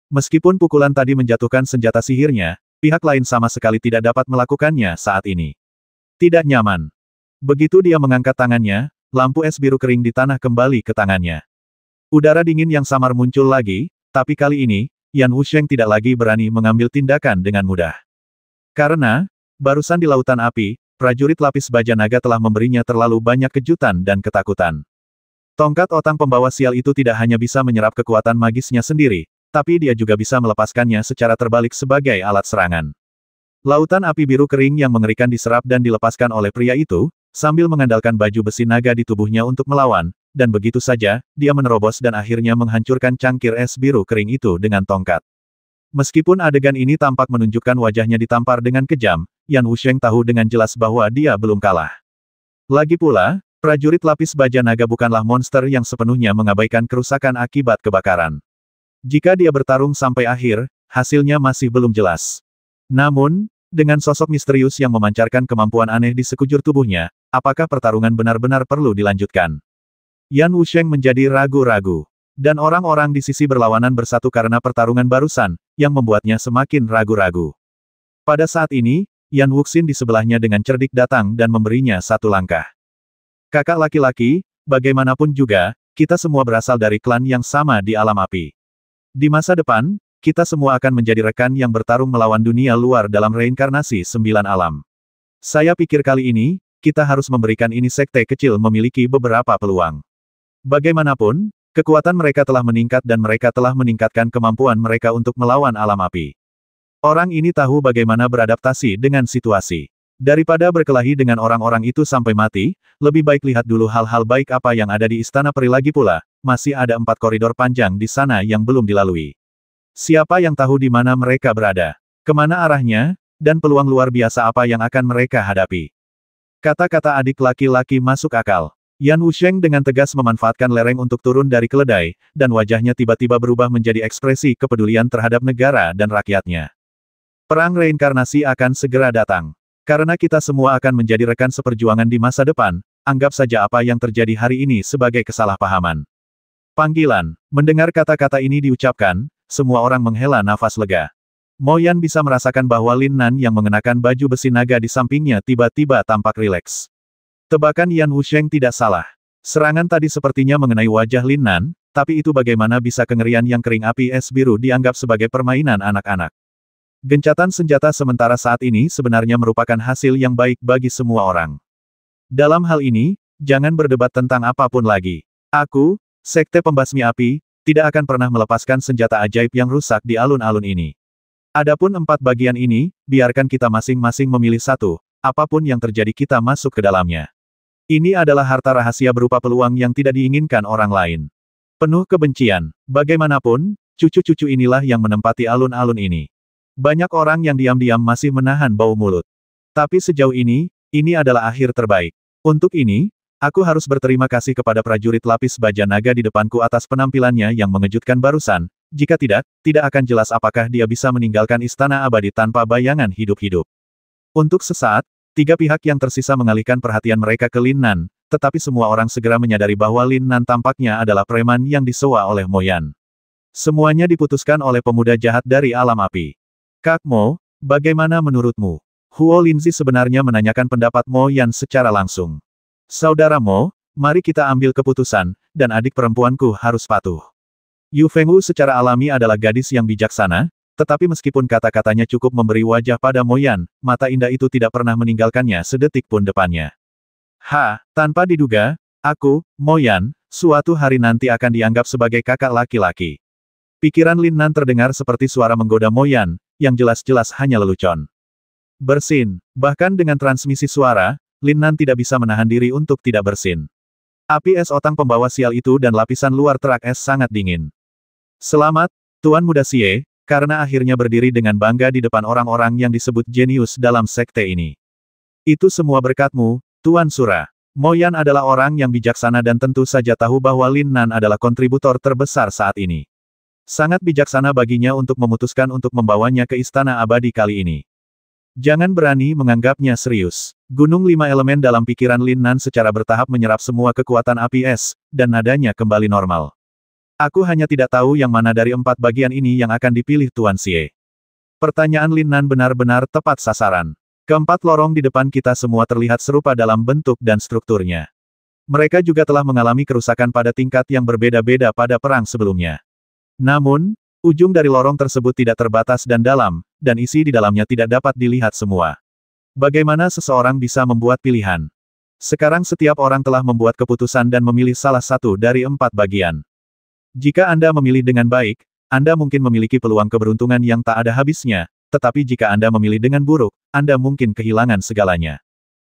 Meskipun pukulan tadi menjatuhkan senjata sihirnya, pihak lain sama sekali tidak dapat melakukannya saat ini. Tidak nyaman. Begitu dia mengangkat tangannya, lampu es biru kering di tanah kembali ke tangannya. Udara dingin yang samar muncul lagi, tapi kali ini, Yan Wusheng tidak lagi berani mengambil tindakan dengan mudah. Karena, barusan di lautan api, prajurit lapis baja naga telah memberinya terlalu banyak kejutan dan ketakutan. Tongkat otang pembawa sial itu tidak hanya bisa menyerap kekuatan magisnya sendiri, tapi dia juga bisa melepaskannya secara terbalik sebagai alat serangan. Lautan api biru kering yang mengerikan diserap dan dilepaskan oleh pria itu, sambil mengandalkan baju besi naga di tubuhnya untuk melawan, dan begitu saja, dia menerobos dan akhirnya menghancurkan cangkir es biru kering itu dengan tongkat. Meskipun adegan ini tampak menunjukkan wajahnya ditampar dengan kejam, Yan Wusheng tahu dengan jelas bahwa dia belum kalah. Lagi pula, prajurit lapis baja naga bukanlah monster yang sepenuhnya mengabaikan kerusakan akibat kebakaran. Jika dia bertarung sampai akhir, hasilnya masih belum jelas. Namun, dengan sosok misterius yang memancarkan kemampuan aneh di sekujur tubuhnya, apakah pertarungan benar-benar perlu dilanjutkan? Yan Wusheng menjadi ragu-ragu. Dan orang-orang di sisi berlawanan bersatu karena pertarungan barusan, yang membuatnya semakin ragu-ragu. Pada saat ini, Yan Wuxin di sebelahnya dengan cerdik datang dan memberinya 1 langkah. Kakak laki-laki, bagaimanapun juga, kita semua berasal dari klan yang sama di alam api. Di masa depan, kita semua akan menjadi rekan yang bertarung melawan dunia luar dalam reinkarnasi 9 alam. Saya pikir kali ini, kita harus memberikan ini sekte kecil memiliki beberapa peluang. Bagaimanapun, kekuatan mereka telah meningkat dan mereka telah meningkatkan kemampuan mereka untuk melawan alam api. Orang ini tahu bagaimana beradaptasi dengan situasi. Daripada berkelahi dengan orang-orang itu sampai mati, lebih baik lihat dulu hal-hal baik apa yang ada di Istana Peri lagi pula. Masih ada 4 koridor panjang di sana yang belum dilalui. Siapa yang tahu di mana mereka berada? Kemana arahnya? Dan peluang luar biasa apa yang akan mereka hadapi? Kata-kata adik laki-laki masuk akal. Yan Wusheng dengan tegas memanfaatkan lereng untuk turun dari keledai, dan wajahnya tiba-tiba berubah menjadi ekspresi kepedulian terhadap negara dan rakyatnya. Perang reinkarnasi akan segera datang. Karena kita semua akan menjadi rekan seperjuangan di masa depan, anggap saja apa yang terjadi hari ini sebagai kesalahpahaman. Panggilan. Mendengar kata-kata ini diucapkan, semua orang menghela nafas lega. Mo Yan bisa merasakan bahwa Lin Nan yang mengenakan baju besi naga di sampingnya tiba-tiba tampak rileks. Tebakan Yan Wusheng tidak salah. Serangan tadi sepertinya mengenai wajah Lin Nan, tapi itu bagaimana bisa kengerian yang kering api es biru dianggap sebagai permainan anak-anak. Gencatan senjata sementara saat ini sebenarnya merupakan hasil yang baik bagi semua orang. Dalam hal ini, jangan berdebat tentang apapun lagi. Aku, Sekte Pembasmi Api, tidak akan pernah melepaskan senjata ajaib yang rusak di alun-alun ini. Adapun 4 bagian ini, biarkan kita masing-masing memilih satu, apapun yang terjadi kita masuk ke dalamnya. Ini adalah harta rahasia berupa peluang yang tidak diinginkan orang lain. Penuh kebencian, bagaimanapun, cucu-cucu inilah yang menempati alun-alun ini. Banyak orang yang diam-diam masih menahan bau mulut. Tapi sejauh ini adalah akhir terbaik. Untuk ini, aku harus berterima kasih kepada prajurit lapis baja naga di depanku atas penampilannya yang mengejutkan barusan, jika tidak, tidak akan jelas apakah dia bisa meninggalkan istana abadi tanpa bayangan hidup-hidup. Untuk sesaat, 3 pihak yang tersisa mengalihkan perhatian mereka ke Lin Nan, tetapi semua orang segera menyadari bahwa Lin Nan tampaknya adalah preman yang disewa oleh Mo Yan. Semuanya diputuskan oleh pemuda jahat dari alam api. Kak Mo, bagaimana menurutmu? Huo Linzi sebenarnya menanyakan pendapat Mo Yan secara langsung. Saudara Mo, mari kita ambil keputusan, dan adik perempuanku harus patuh. Yu Fengwu secara alami adalah gadis yang bijaksana, tetapi meskipun kata-katanya cukup memberi wajah pada Mo Yan, mata indah itu tidak pernah meninggalkannya sedetik pun depannya. Tanpa diduga, aku, Mo Yan, suatu hari nanti akan dianggap sebagai kakak laki-laki. Pikiran Lin Nan terdengar seperti suara menggoda Mo Yan, yang jelas-jelas hanya lelucon. Bersin. Bahkan dengan transmisi suara, Lin Nan tidak bisa menahan diri untuk tidak bersin. Api es otang pembawa sial itu dan lapisan luar terak es sangat dingin. Selamat, Tuan Muda Xie, karena akhirnya berdiri dengan bangga di depan orang-orang yang disebut jenius dalam sekte ini. Itu semua berkatmu, Tuan Sura. Mo Yan adalah orang yang bijaksana dan tentu saja tahu bahwa Lin Nan adalah kontributor terbesar saat ini. Sangat bijaksana baginya untuk memutuskan untuk membawanya ke Istana Abadi kali ini. Jangan berani menganggapnya serius. Gunung 5 elemen dalam pikiran Lin Nan secara bertahap menyerap semua kekuatan api es, dan nadanya kembali normal. Aku hanya tidak tahu yang mana dari 4 bagian ini yang akan dipilih Tuan Xie. Pertanyaan Lin Nan benar-benar tepat sasaran. Keempat lorong di depan kita semua terlihat serupa dalam bentuk dan strukturnya. Mereka juga telah mengalami kerusakan pada tingkat yang berbeda-beda pada perang sebelumnya. Namun, ujung dari lorong tersebut tidak terbatas dan dalam, dan isi di dalamnya tidak dapat dilihat semua. Bagaimana seseorang bisa membuat pilihan? Sekarang setiap orang telah membuat keputusan dan memilih salah satu dari 4 bagian. Jika Anda memilih dengan baik, Anda mungkin memiliki peluang keberuntungan yang tak ada habisnya, tetapi jika Anda memilih dengan buruk, Anda mungkin kehilangan segalanya.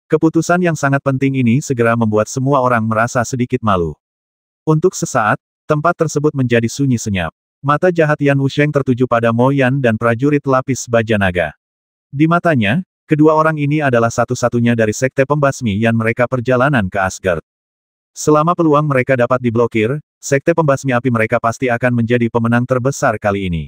Keputusan yang sangat penting ini segera membuat semua orang merasa sedikit malu. Untuk sesaat, tempat tersebut menjadi sunyi senyap. Mata jahat Yan Wusheng tertuju pada Mo Yan dan prajurit lapis baja naga. Di matanya, kedua orang ini adalah satu-satunya dari sekte pembasmi yang mereka perjalanan ke Asgard. Selama peluang mereka dapat diblokir, sekte pembasmi api mereka pasti akan menjadi pemenang terbesar kali ini.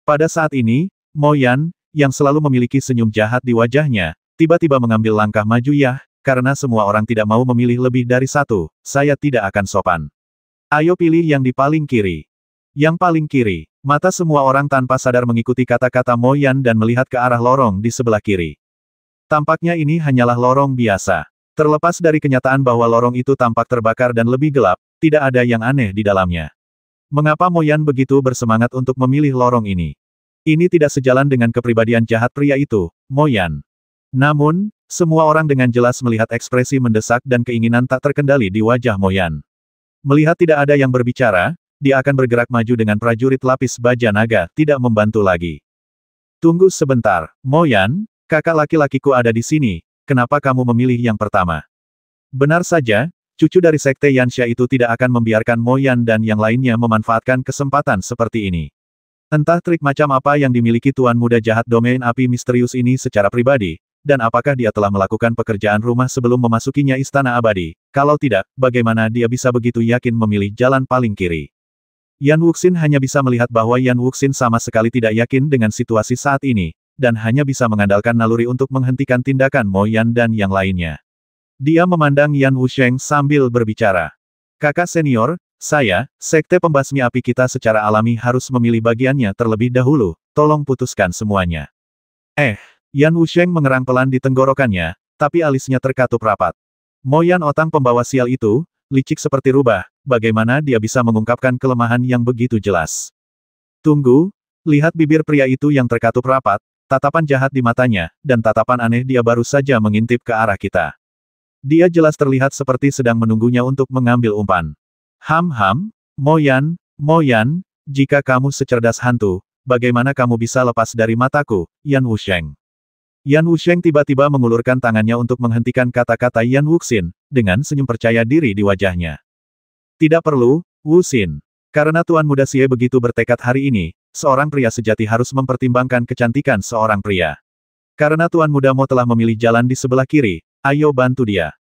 Pada saat ini, Mo Yan, yang selalu memiliki senyum jahat di wajahnya, tiba-tiba mengambil langkah maju karena semua orang tidak mau memilih lebih dari satu, saya tidak akan sopan. Ayo pilih yang di paling kiri. Yang paling kiri, mata semua orang tanpa sadar mengikuti kata-kata Mo Yan dan melihat ke arah lorong di sebelah kiri. Tampaknya ini hanyalah lorong biasa. Terlepas dari kenyataan bahwa lorong itu tampak terbakar dan lebih gelap, tidak ada yang aneh di dalamnya. Mengapa Mo Yan begitu bersemangat untuk memilih lorong ini? Ini tidak sejalan dengan kepribadian jahat pria itu, Mo Yan. Namun, semua orang dengan jelas melihat ekspresi mendesak dan keinginan tak terkendali di wajah Mo Yan. Melihat tidak ada yang berbicara, dia akan bergerak maju dengan prajurit lapis baja naga, tidak membantu lagi. Tunggu sebentar, Mo Yan, kakak laki-lakiku ada di sini, kenapa kamu memilih yang pertama? Benar saja, cucu dari sekte Yansha itu tidak akan membiarkan Mo Yan dan yang lainnya memanfaatkan kesempatan seperti ini. Entah trik macam apa yang dimiliki Tuan Muda Jahat Domain Api Misterius ini secara pribadi, dan apakah dia telah melakukan pekerjaan rumah sebelum memasukinya Istana Abadi? Kalau tidak, bagaimana dia bisa begitu yakin memilih jalan paling kiri? Yan Wuxin hanya bisa melihat bahwa Yan Wuxin sama sekali tidak yakin dengan situasi saat ini, dan hanya bisa mengandalkan naluri untuk menghentikan tindakan Mo Yan dan yang lainnya. Dia memandang Yan Wusheng sambil berbicara. Kakak senior, saya, sekte pembasmi api kita secara alami harus memilih bagiannya terlebih dahulu, tolong putuskan semuanya. Yan Wusheng mengerang pelan di tenggorokannya, tapi alisnya terkatup rapat. Mo Yan otang pembawa sial itu, licik seperti rubah, bagaimana dia bisa mengungkapkan kelemahan yang begitu jelas. Tunggu, lihat bibir pria itu yang terkatup rapat, tatapan jahat di matanya, dan tatapan aneh dia baru saja mengintip ke arah kita. Dia jelas terlihat seperti sedang menunggunya untuk mengambil umpan. Mo Yan, jika kamu secerdas hantu, bagaimana kamu bisa lepas dari mataku, Yan Wusheng? Yan Wusheng tiba-tiba mengulurkan tangannya untuk menghentikan kata-kata Yan Wuxin, dengan senyum percaya diri di wajahnya. Tidak perlu, Wuxin. Karena Tuan Muda Xie begitu bertekad hari ini, seorang pria sejati harus mempertimbangkan kecantikan seorang pria. Karena Tuan Muda Mo telah memilih jalan di sebelah kiri, ayo bantu dia.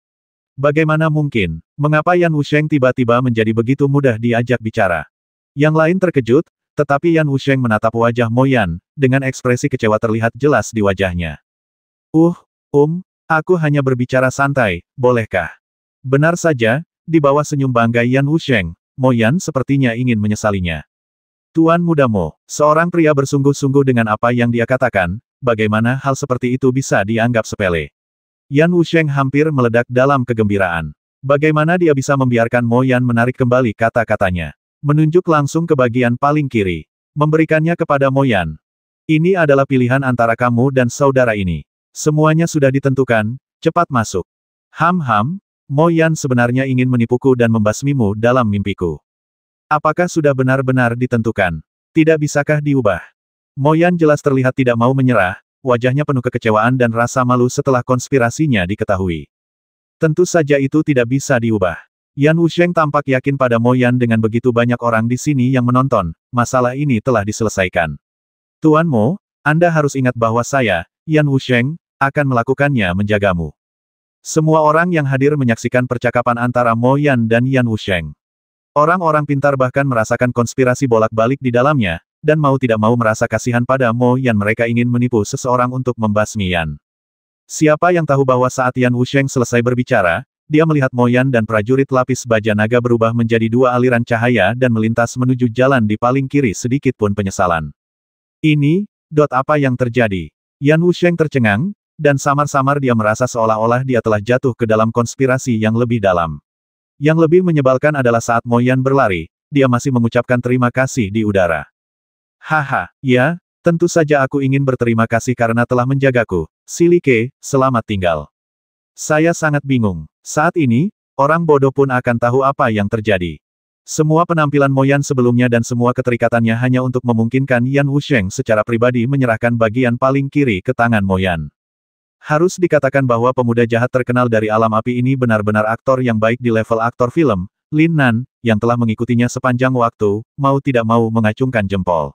Bagaimana mungkin, mengapa Yan Wusheng tiba-tiba menjadi begitu mudah diajak bicara? Yang lain terkejut, tetapi Yan Wusheng menatap wajah Mo Yan, dengan ekspresi kecewa terlihat jelas di wajahnya. Aku hanya berbicara santai, bolehkah? Benar saja, di bawah senyum bangga Yan Wusheng, Mo Yan sepertinya ingin menyesalinya. Tuan Muda Mo, seorang pria bersungguh-sungguh dengan apa yang dia katakan, bagaimana hal seperti itu bisa dianggap sepele? Yan Wusheng hampir meledak dalam kegembiraan. Bagaimana dia bisa membiarkan Mo Yan menarik kembali kata-katanya? Menunjuk langsung ke bagian paling kiri. Memberikannya kepada Mo Yan. Ini adalah pilihan antara kamu dan saudara ini. Semuanya sudah ditentukan, cepat masuk. Ham, Mo Yan sebenarnya ingin menipuku dan membasmimu dalam mimpiku. Apakah sudah benar-benar ditentukan? Tidak bisakah diubah? Mo Yan jelas terlihat tidak mau menyerah, wajahnya penuh kekecewaan dan rasa malu setelah konspirasinya diketahui. Tentu saja itu tidak bisa diubah. Yan Wusheng tampak yakin pada Mo Yan dengan begitu banyak orang di sini yang menonton, masalah ini telah diselesaikan. Tuan Mo, Anda harus ingat bahwa saya, Yan Wusheng, akan melakukannya menjagamu. Semua orang yang hadir menyaksikan percakapan antara Mo Yan dan Yan Wusheng. Orang-orang pintar bahkan merasakan konspirasi bolak-balik di dalamnya, dan mau tidak mau merasa kasihan pada Mo Yan. Mereka ingin menipu seseorang untuk membasmi Yan. Siapa yang tahu bahwa saat Yan Wusheng selesai berbicara, dia melihat Mo Yan dan prajurit lapis baja naga berubah menjadi dua aliran cahaya dan melintas menuju jalan di paling kiri sedikit pun penyesalan. Ini, apa yang terjadi? Yan Wusheng tercengang, dan samar-samar dia merasa seolah-olah dia telah jatuh ke dalam konspirasi yang lebih dalam. Yang lebih menyebalkan adalah saat Mo Yan berlari, dia masih mengucapkan terima kasih di udara. Haha, ya, tentu saja aku ingin berterima kasih karena telah menjagaku. Silike, selamat tinggal. Saya sangat bingung. Saat ini, orang bodoh pun akan tahu apa yang terjadi. Semua penampilan Mo Yan sebelumnya dan semua keterikatannya hanya untuk memungkinkan Yan Wusheng secara pribadi menyerahkan bagian paling kiri ke tangan Mo Yan. Harus dikatakan bahwa pemuda jahat terkenal dari alam api ini benar-benar aktor yang baik di level aktor film, Lin Nan, yang telah mengikutinya sepanjang waktu, mau tidak mau mengacungkan jempol.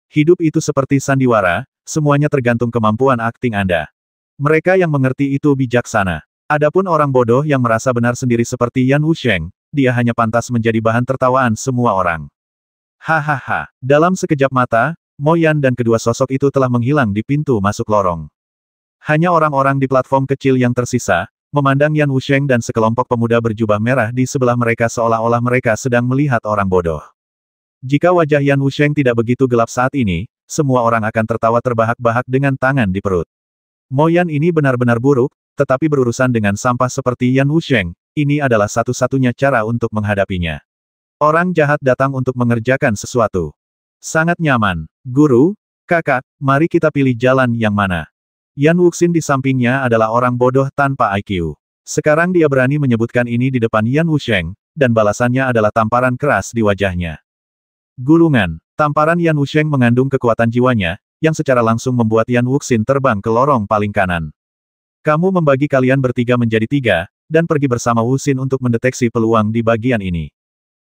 Hidup itu seperti sandiwara, semuanya tergantung kemampuan akting Anda. Mereka yang mengerti itu bijaksana. Adapun orang bodoh yang merasa benar sendiri seperti Yan Wusheng, dia hanya pantas menjadi bahan tertawaan semua orang. Hahaha, dalam sekejap mata, Mo Yan dan kedua sosok itu telah menghilang di pintu masuk lorong. Hanya orang-orang di platform kecil yang tersisa, memandang Yan Wusheng dan sekelompok pemuda berjubah merah di sebelah mereka seolah-olah mereka sedang melihat orang bodoh. Jika wajah Yan Wusheng tidak begitu gelap saat ini, semua orang akan tertawa terbahak-bahak dengan tangan di perut. Mo Yan ini benar-benar buruk, tetapi berurusan dengan sampah seperti Yan Wusheng, ini adalah satu-satunya cara untuk menghadapinya. Orang jahat datang untuk mengerjakan sesuatu. Sangat nyaman. Guru, kakak, mari kita pilih jalan yang mana. Yan Wuxin di sampingnya adalah orang bodoh tanpa IQ. Sekarang dia berani menyebutkan ini di depan Yan Wusheng, dan balasannya adalah tamparan keras di wajahnya. Gulungan. Tamparan Yan Wusheng mengandung kekuatan jiwanya, yang secara langsung membuat Yan Wuxin terbang ke lorong paling kanan. Kamu membagi kalian bertiga menjadi 3, dan pergi bersama Wuxin untuk mendeteksi peluang di bagian ini.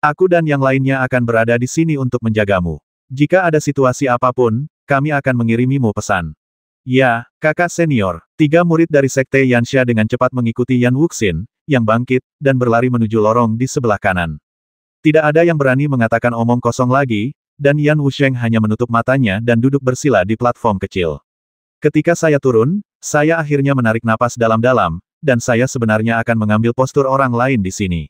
Aku dan yang lainnya akan berada di sini untuk menjagamu. Jika ada situasi apapun, kami akan mengirimimu pesan. Ya, kakak senior. 3 murid dari Sekte Yansha dengan cepat mengikuti Yan Wuxin, yang bangkit, dan berlari menuju lorong di sebelah kanan. Tidak ada yang berani mengatakan omong kosong lagi, dan Yan Wusheng hanya menutup matanya dan duduk bersila di platform kecil. Ketika saya turun, saya akhirnya menarik napas dalam-dalam, dan saya sebenarnya akan mengambil postur orang lain di sini.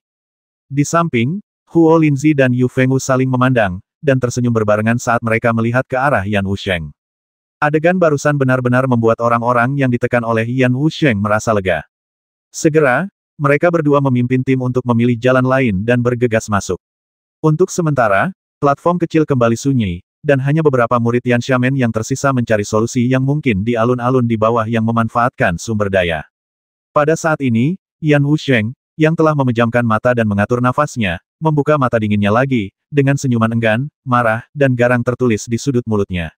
Di samping, Huo Linzi dan Yu Fengwu saling memandang, dan tersenyum berbarengan saat mereka melihat ke arah Yan Wusheng. Adegan barusan benar-benar membuat orang-orang yang ditekan oleh Yan Wusheng merasa lega. Segera, mereka berdua memimpin tim untuk memilih jalan lain dan bergegas masuk. Untuk sementara, platform kecil kembali sunyi, dan hanya beberapa murid Yan Shaman yang tersisa mencari solusi yang mungkin di alun-alun di bawah yang memanfaatkan sumber daya. Pada saat ini, Yan Wusheng, yang telah memejamkan mata dan mengatur nafasnya, membuka mata dinginnya lagi, dengan senyuman enggan, marah, dan garang tertulis di sudut mulutnya.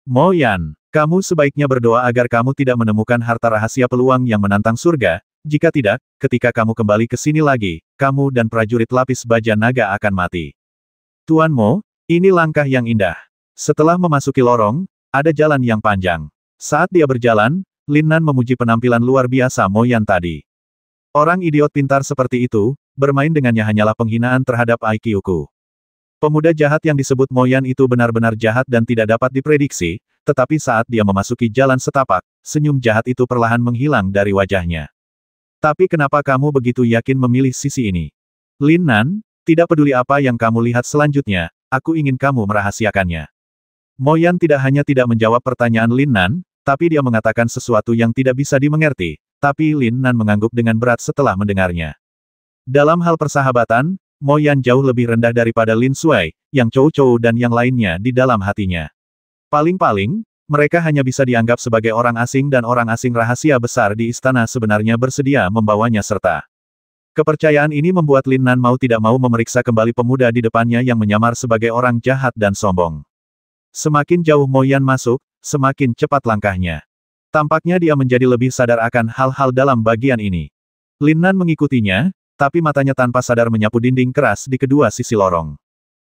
Mo Yan, kamu sebaiknya berdoa agar kamu tidak menemukan harta rahasia peluang yang menantang surga, jika tidak, ketika kamu kembali ke sini lagi, kamu dan prajurit lapis baja naga akan mati. Tuan Mo, ini langkah yang indah. Setelah memasuki lorong, ada jalan yang panjang. Saat dia berjalan, Lin Nan memuji penampilan luar biasa Mo Yan tadi. Orang idiot pintar seperti itu, bermain dengannya hanyalah penghinaan terhadap IQ-ku. Pemuda jahat yang disebut Mo Yan itu benar-benar jahat dan tidak dapat diprediksi, tetapi saat dia memasuki jalan setapak, senyum jahat itu perlahan menghilang dari wajahnya. Tapi kenapa kamu begitu yakin memilih sisi ini? Lin Nan, tidak peduli apa yang kamu lihat selanjutnya, aku ingin kamu merahasiakannya. Mo Yan tidak hanya tidak menjawab pertanyaan Lin Nan, tapi dia mengatakan sesuatu yang tidak bisa dimengerti, tapi Lin Nan mengangguk dengan berat setelah mendengarnya. Dalam hal persahabatan, Mo Yan jauh lebih rendah daripada Lin Shuai, Yang Chou dan yang lainnya di dalam hatinya. Paling-paling, mereka hanya bisa dianggap sebagai orang asing dan orang asing rahasia besar di istana sebenarnya bersedia membawanya serta. Kepercayaan ini membuat Lin Nan mau tidak mau memeriksa kembali pemuda di depannya yang menyamar sebagai orang jahat dan sombong. Semakin jauh Mo Yan masuk, semakin cepat langkahnya. Tampaknya dia menjadi lebih sadar akan hal-hal dalam bagian ini. Lin Nan mengikutinya, tapi matanya tanpa sadar menyapu dinding keras di kedua sisi lorong.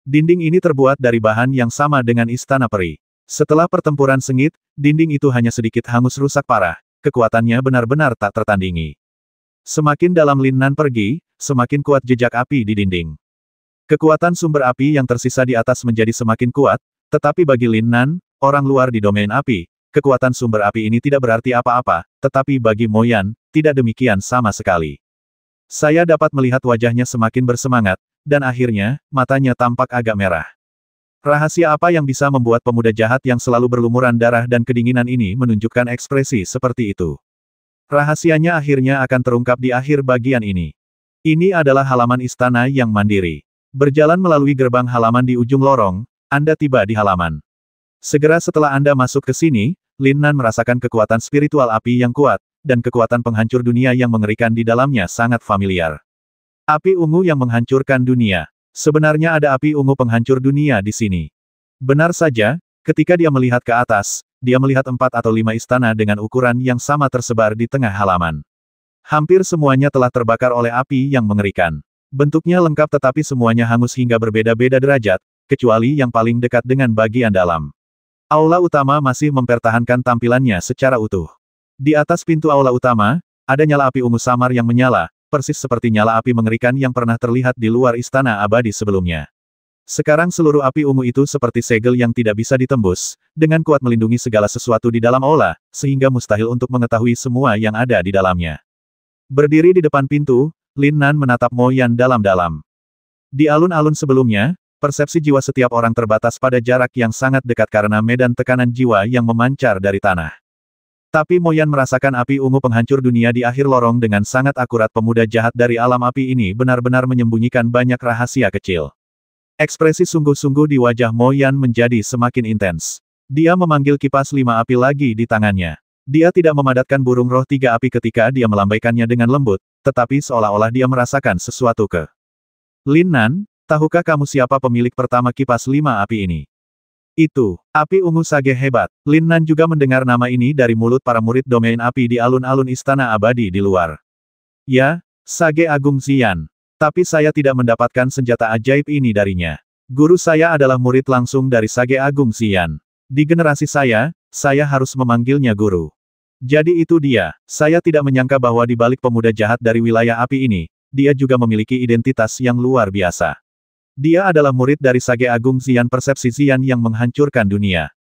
Dinding ini terbuat dari bahan yang sama dengan istana peri. Setelah pertempuran sengit, dinding itu hanya sedikit hangus rusak parah, kekuatannya benar-benar tak tertandingi. Semakin dalam Lin Nan pergi, semakin kuat jejak api di dinding. Kekuatan sumber api yang tersisa di atas menjadi semakin kuat, tetapi bagi Lin Nan, orang luar di domain api, kekuatan sumber api ini tidak berarti apa-apa, tetapi bagi Mo Yan, tidak demikian sama sekali. Saya dapat melihat wajahnya semakin bersemangat, dan akhirnya, matanya tampak agak merah. Rahasia apa yang bisa membuat pemuda jahat yang selalu berlumuran darah dan kedinginan ini menunjukkan ekspresi seperti itu? Rahasianya akhirnya akan terungkap di akhir bagian ini. Ini adalah halaman istana yang mandiri. Berjalan melalui gerbang halaman di ujung lorong, Anda tiba di halaman. Segera setelah Anda masuk ke sini, Lin Nan merasakan kekuatan spiritual api yang kuat, dan kekuatan penghancur dunia yang mengerikan di dalamnya sangat familiar. Api ungu yang menghancurkan dunia. Sebenarnya ada api ungu penghancur dunia di sini. Benar saja, ketika dia melihat ke atas, dia melihat 4 atau 5 istana dengan ukuran yang sama tersebar di tengah halaman. Hampir semuanya telah terbakar oleh api yang mengerikan. Bentuknya lengkap tetapi semuanya hangus hingga berbeda-beda derajat, kecuali yang paling dekat dengan bagian dalam. Aula utama masih mempertahankan tampilannya secara utuh. Di atas pintu aula utama, ada nyala api ungu samar yang menyala, persis seperti nyala api mengerikan yang pernah terlihat di luar istana abadi sebelumnya. Sekarang seluruh api ungu itu seperti segel yang tidak bisa ditembus, dengan kuat melindungi segala sesuatu di dalam aula, sehingga mustahil untuk mengetahui semua yang ada di dalamnya. Berdiri di depan pintu, Lin Nan menatap Mo Yan dalam-dalam. Di alun-alun sebelumnya, persepsi jiwa setiap orang terbatas pada jarak yang sangat dekat karena medan tekanan jiwa yang memancar dari tanah. Tapi Mo Yan merasakan api ungu penghancur dunia di akhir lorong dengan sangat akurat. Pemuda jahat dari alam api ini benar-benar menyembunyikan banyak rahasia kecil. Ekspresi sungguh-sungguh di wajah Mo Yan menjadi semakin intens. Dia memanggil kipas 5 api lagi di tangannya. Dia tidak memadatkan burung roh 3 api ketika dia melambaikannya dengan lembut, tetapi seolah-olah dia merasakan sesuatu ke. Lin Nan, tahukah kamu siapa pemilik pertama kipas 5 api ini? Itu, api ungu Sage hebat. Lin Nan juga mendengar nama ini dari mulut para murid domain api di alun-alun istana abadi di luar. Ya, Sage Agung Xian. Tapi saya tidak mendapatkan senjata ajaib ini darinya. Guru saya adalah murid langsung dari Sage Agung Xian. Di generasi saya harus memanggilnya guru. Jadi itu dia. Saya tidak menyangka bahwa di balik pemuda jahat dari wilayah api ini, dia juga memiliki identitas yang luar biasa. Dia adalah murid dari Sage Agung Xian, persepsi Xian yang menghancurkan dunia.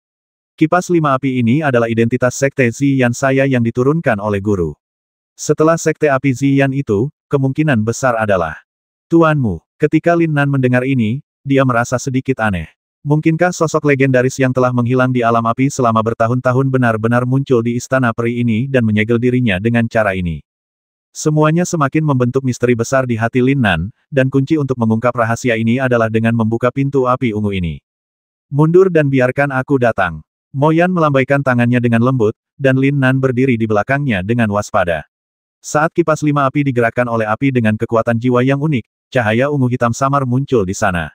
Kipas 5 api ini adalah identitas sekte Xian saya yang diturunkan oleh guru. Setelah sekte api Xian itu, kemungkinan besar adalah tuanmu. Ketika Lin Nan mendengar ini, dia merasa sedikit aneh. Mungkinkah sosok legendaris yang telah menghilang di alam api selama bertahun-tahun benar-benar muncul di istana peri ini dan menyegel dirinya dengan cara ini? Semuanya semakin membentuk misteri besar di hati Lin Nan, dan kunci untuk mengungkap rahasia ini adalah dengan membuka pintu api ungu ini. Mundur dan biarkan aku datang. Mo Yan melambaikan tangannya dengan lembut, dan Lin Nan berdiri di belakangnya dengan waspada. Saat kipas 5 api digerakkan oleh api dengan kekuatan jiwa yang unik, cahaya ungu hitam samar muncul di sana.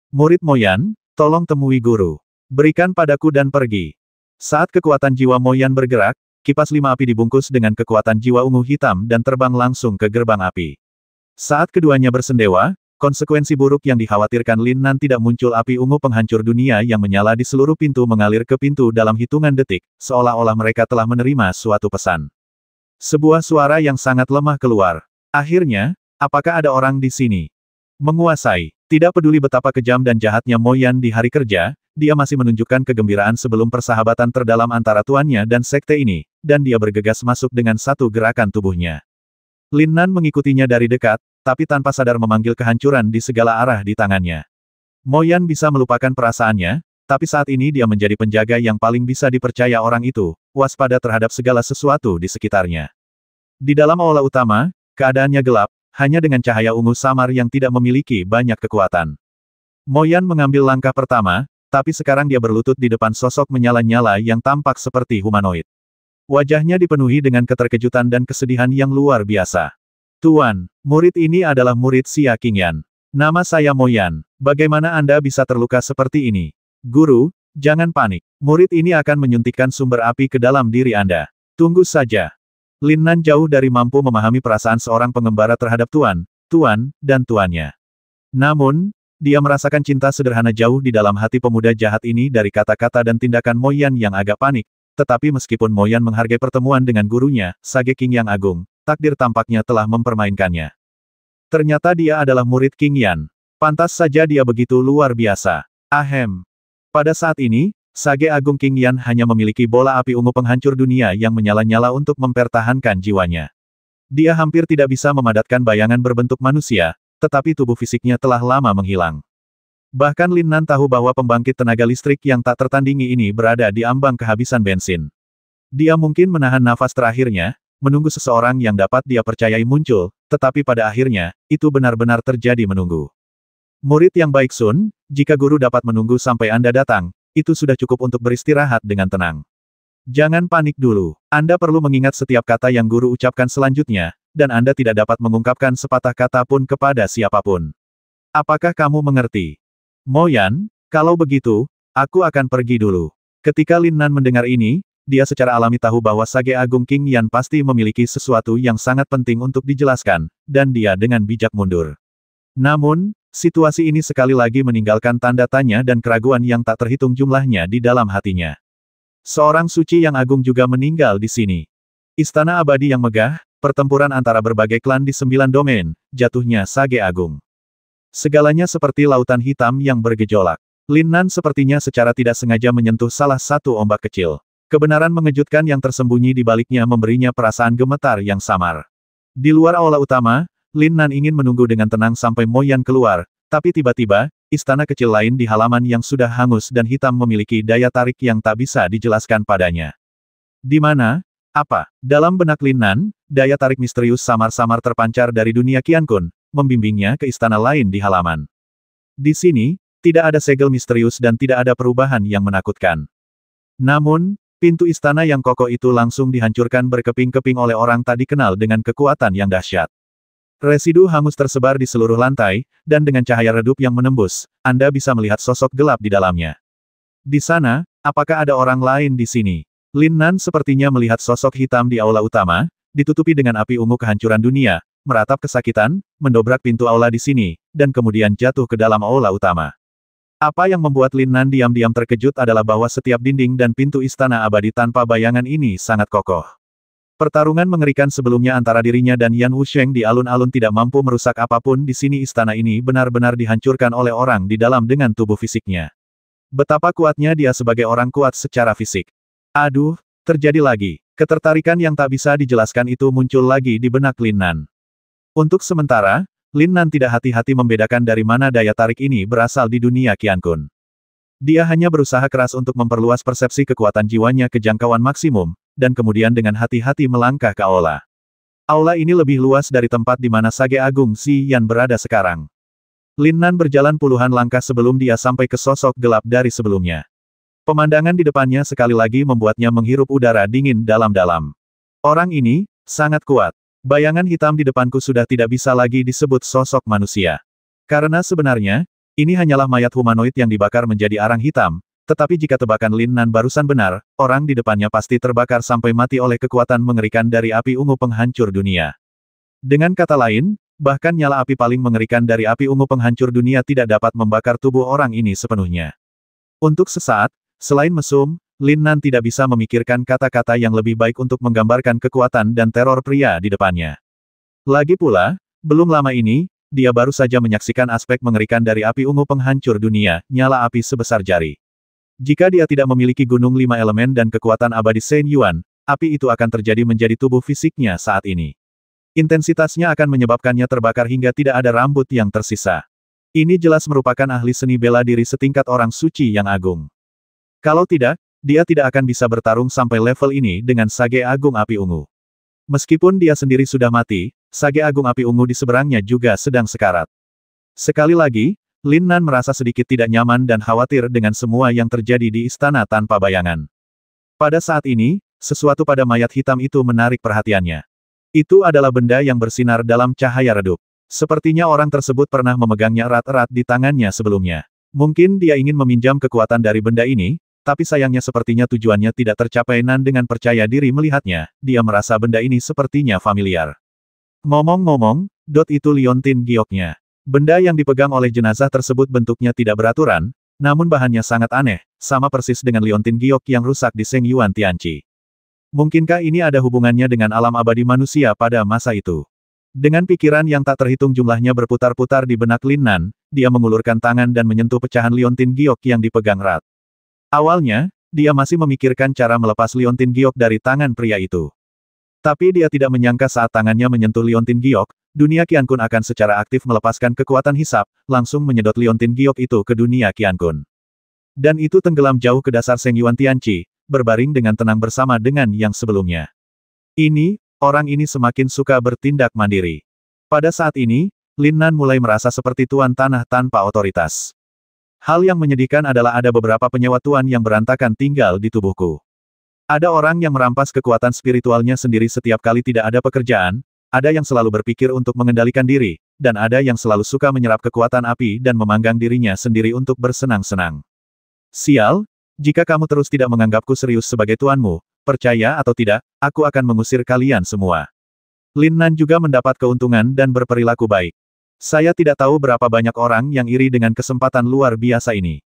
Murid Mo Yan, tolong temui guru. Berikan padaku dan pergi. Saat kekuatan jiwa Mo Yan bergerak, kipas 5 api dibungkus dengan kekuatan jiwa ungu hitam dan terbang langsung ke gerbang api. Saat keduanya bersendewa, konsekuensi buruk yang dikhawatirkan Lin Nan tidak muncul. Api ungu penghancur dunia yang menyala di seluruh pintu mengalir ke pintu dalam hitungan detik, seolah-olah mereka telah menerima suatu pesan. Sebuah suara yang sangat lemah keluar. Akhirnya, apakah ada orang di sini? Menguasai. Tidak peduli betapa kejam dan jahatnya Mo Yan di hari kerja, dia masih menunjukkan kegembiraan sebelum persahabatan terdalam antara tuannya dan sekte ini, dan dia bergegas masuk dengan satu gerakan tubuhnya. Lin Nan mengikutinya dari dekat, tapi tanpa sadar memanggil kehancuran di segala arah di tangannya. Mo Yan bisa melupakan perasaannya, tapi saat ini dia menjadi penjaga yang paling bisa dipercaya orang itu, waspada terhadap segala sesuatu di sekitarnya. Di dalam aula utama, keadaannya gelap, hanya dengan cahaya ungu samar yang tidak memiliki banyak kekuatan. Mo Yan mengambil langkah pertama, tapi sekarang dia berlutut di depan sosok menyala-nyala yang tampak seperti humanoid. Wajahnya dipenuhi dengan keterkejutan dan kesedihan yang luar biasa. Tuan, murid ini adalah murid Xia Qingyan. Nama saya Mo Yan. Bagaimana Anda bisa terluka seperti ini? Guru, jangan panik. Murid ini akan menyuntikkan sumber api ke dalam diri Anda. Tunggu saja. Lin Nan jauh dari mampu memahami perasaan seorang pengembara terhadap tuan, dan tuannya. Namun, dia merasakan cinta sederhana jauh di dalam hati pemuda jahat ini dari kata-kata dan tindakan Mo Yan yang agak panik. Tetapi meskipun Mo Yan menghargai pertemuan dengan gurunya, Sage Qingyan Agung, takdir tampaknya telah mempermainkannya. Ternyata dia adalah murid Qingyan. Pantas saja dia begitu luar biasa. Ahem. Pada saat ini, Sage Agung Qingyan hanya memiliki bola api ungu penghancur dunia yang menyala-nyala untuk mempertahankan jiwanya. Dia hampir tidak bisa memadatkan bayangan berbentuk manusia, tetapi tubuh fisiknya telah lama menghilang. Bahkan Lin Nan tahu bahwa pembangkit tenaga listrik yang tak tertandingi ini berada di ambang kehabisan bensin. Dia mungkin menahan nafas terakhirnya, menunggu seseorang yang dapat dia percayai muncul, tetapi pada akhirnya, itu benar-benar terjadi menunggu. Murid yang baik Sun, jika guru dapat menunggu sampai Anda datang, itu sudah cukup untuk beristirahat dengan tenang. Jangan panik dulu. Anda perlu mengingat setiap kata yang guru ucapkan selanjutnya, dan Anda tidak dapat mengungkapkan sepatah kata pun kepada siapapun. Apakah kamu mengerti? Mo Yan, kalau begitu, aku akan pergi dulu. Ketika Lin Nan mendengar ini, dia secara alami tahu bahwa Sage Agung Qingyan pasti memiliki sesuatu yang sangat penting untuk dijelaskan, dan dia dengan bijak mundur. Namun, situasi ini sekali lagi meninggalkan tanda tanya dan keraguan yang tak terhitung jumlahnya di dalam hatinya. Seorang suci yang agung juga meninggal di sini. Istana abadi yang megah, pertempuran antara berbagai klan di 9 domain, jatuhnya Sage Agung. Segalanya seperti lautan hitam yang bergejolak. Lin Nan sepertinya secara tidak sengaja menyentuh salah satu ombak kecil. Kebenaran mengejutkan yang tersembunyi di baliknya memberinya perasaan gemetar yang samar. Di luar aula utama, Lin Nan ingin menunggu dengan tenang sampai Mo Yan keluar, tapi tiba-tiba, istana kecil lain di halaman yang sudah hangus dan hitam memiliki daya tarik yang tak bisa dijelaskan padanya. Di mana? Apa? Dalam benak Lin Nan, daya tarik misterius samar-samar terpancar dari dunia Qiankun, membimbingnya ke istana lain di halaman. Di sini, tidak ada segel misterius dan tidak ada perubahan yang menakutkan. Namun, pintu istana yang kokoh itu langsung dihancurkan berkeping-keping oleh orang tak dikenal dengan kekuatan yang dahsyat. Residu hangus tersebar di seluruh lantai, dan dengan cahaya redup yang menembus, Anda bisa melihat sosok gelap di dalamnya. Di sana, apakah ada orang lain di sini? Lin Nan sepertinya melihat sosok hitam di aula utama, ditutupi dengan api ungu kehancuran dunia, meratap kesakitan, mendobrak pintu aula di sini, dan kemudian jatuh ke dalam aula utama. Apa yang membuat Lin Nan diam-diam terkejut adalah bahwa setiap dinding dan pintu istana abadi tanpa bayangan ini sangat kokoh. Pertarungan mengerikan sebelumnya antara dirinya dan Yan Wusheng di alun-alun tidak mampu merusak apapun di sini istana ini benar-benar dihancurkan oleh orang di dalam dengan tubuh fisiknya. Betapa kuatnya dia sebagai orang kuat secara fisik. Aduh, terjadi lagi. Ketertarikan yang tak bisa dijelaskan itu muncul lagi di benak Lin Nan. Untuk sementara, Lin Nan tidak hati-hati membedakan dari mana daya tarik ini berasal di dunia Qiankun. Dia hanya berusaha keras untuk memperluas persepsi kekuatan jiwanya ke jangkauan maksimum, dan kemudian dengan hati-hati melangkah ke aula. Aula ini lebih luas dari tempat di mana Sage Agung Xi Yan berada sekarang. Lin Nan berjalan puluhan langkah sebelum dia sampai ke sosok gelap dari sebelumnya. Pemandangan di depannya sekali lagi membuatnya menghirup udara dingin dalam-dalam. Orang ini sangat kuat. Bayangan hitam di depanku sudah tidak bisa lagi disebut sosok manusia. Karena sebenarnya, ini hanyalah mayat humanoid yang dibakar menjadi arang hitam, tetapi jika tebakan Lin Nan barusan benar, orang di depannya pasti terbakar sampai mati oleh kekuatan mengerikan dari api ungu penghancur dunia. Dengan kata lain, bahkan nyala api paling mengerikan dari api ungu penghancur dunia tidak dapat membakar tubuh orang ini sepenuhnya. Untuk sesaat, selain mesum, Lin Nan tidak bisa memikirkan kata-kata yang lebih baik untuk menggambarkan kekuatan dan teror pria di depannya. Lagi pula, belum lama ini, dia baru saja menyaksikan aspek mengerikan dari api ungu penghancur dunia, nyala api sebesar jari. Jika dia tidak memiliki gunung 5 elemen dan kekuatan abadi Shen Yuan, api itu akan terjadi menjadi tubuh fisiknya saat ini. Intensitasnya akan menyebabkannya terbakar hingga tidak ada rambut yang tersisa. Ini jelas merupakan ahli seni bela diri setingkat orang suci yang agung. Kalau tidak, dia tidak akan bisa bertarung sampai level ini dengan Sage Agung Api Ungu. Meskipun dia sendiri sudah mati, Sage Agung Api Ungu di seberangnya juga sedang sekarat. Sekali lagi, Lin Nan merasa sedikit tidak nyaman dan khawatir dengan semua yang terjadi di istana tanpa bayangan. Pada saat ini, sesuatu pada mayat hitam itu menarik perhatiannya. Itu adalah benda yang bersinar dalam cahaya redup. Sepertinya orang tersebut pernah memegangnya erat-erat di tangannya sebelumnya. Mungkin dia ingin meminjam kekuatan dari benda ini, tapi sayangnya sepertinya tujuannya tidak tercapai. Nan dengan percaya diri melihatnya, dia merasa benda ini sepertinya familiar. Ngomong-ngomong, itu liontin gioknya. Benda yang dipegang oleh jenazah tersebut bentuknya tidak beraturan, namun bahannya sangat aneh, sama persis dengan liontin giok yang rusak di Seng Yuan Tianqi. Mungkinkah ini ada hubungannya dengan alam abadi manusia pada masa itu? Dengan pikiran yang tak terhitung jumlahnya berputar-putar di benak Lin Nan, dia mengulurkan tangan dan menyentuh pecahan liontin giok yang dipegang erat. Awalnya, dia masih memikirkan cara melepas liontin giok dari tangan pria itu. Tapi dia tidak menyangka saat tangannya menyentuh liontin giok, dunia Qiankun akan secara aktif melepaskan kekuatan hisap, langsung menyedot liontin giok itu ke dunia Qiankun. Dan itu tenggelam jauh ke dasar Seng Yuan Tianqi, berbaring dengan tenang bersama dengan yang sebelumnya. Orang ini semakin suka bertindak mandiri. Pada saat ini, Lin Nan mulai merasa seperti tuan tanah tanpa otoritas. Hal yang menyedihkan adalah ada beberapa penyewa tuan yang berantakan tinggal di tubuhku. Ada orang yang merampas kekuatan spiritualnya sendiri setiap kali tidak ada pekerjaan, ada yang selalu berpikir untuk mengendalikan diri, dan ada yang selalu suka menyerap kekuatan api dan memanggang dirinya sendiri untuk bersenang-senang. Sial! Jika kamu terus tidak menganggapku serius sebagai tuanmu, percaya atau tidak, aku akan mengusir kalian semua. Lin Nan juga mendapat keuntungan dan berperilaku baik. Saya tidak tahu berapa banyak orang yang iri dengan kesempatan luar biasa ini.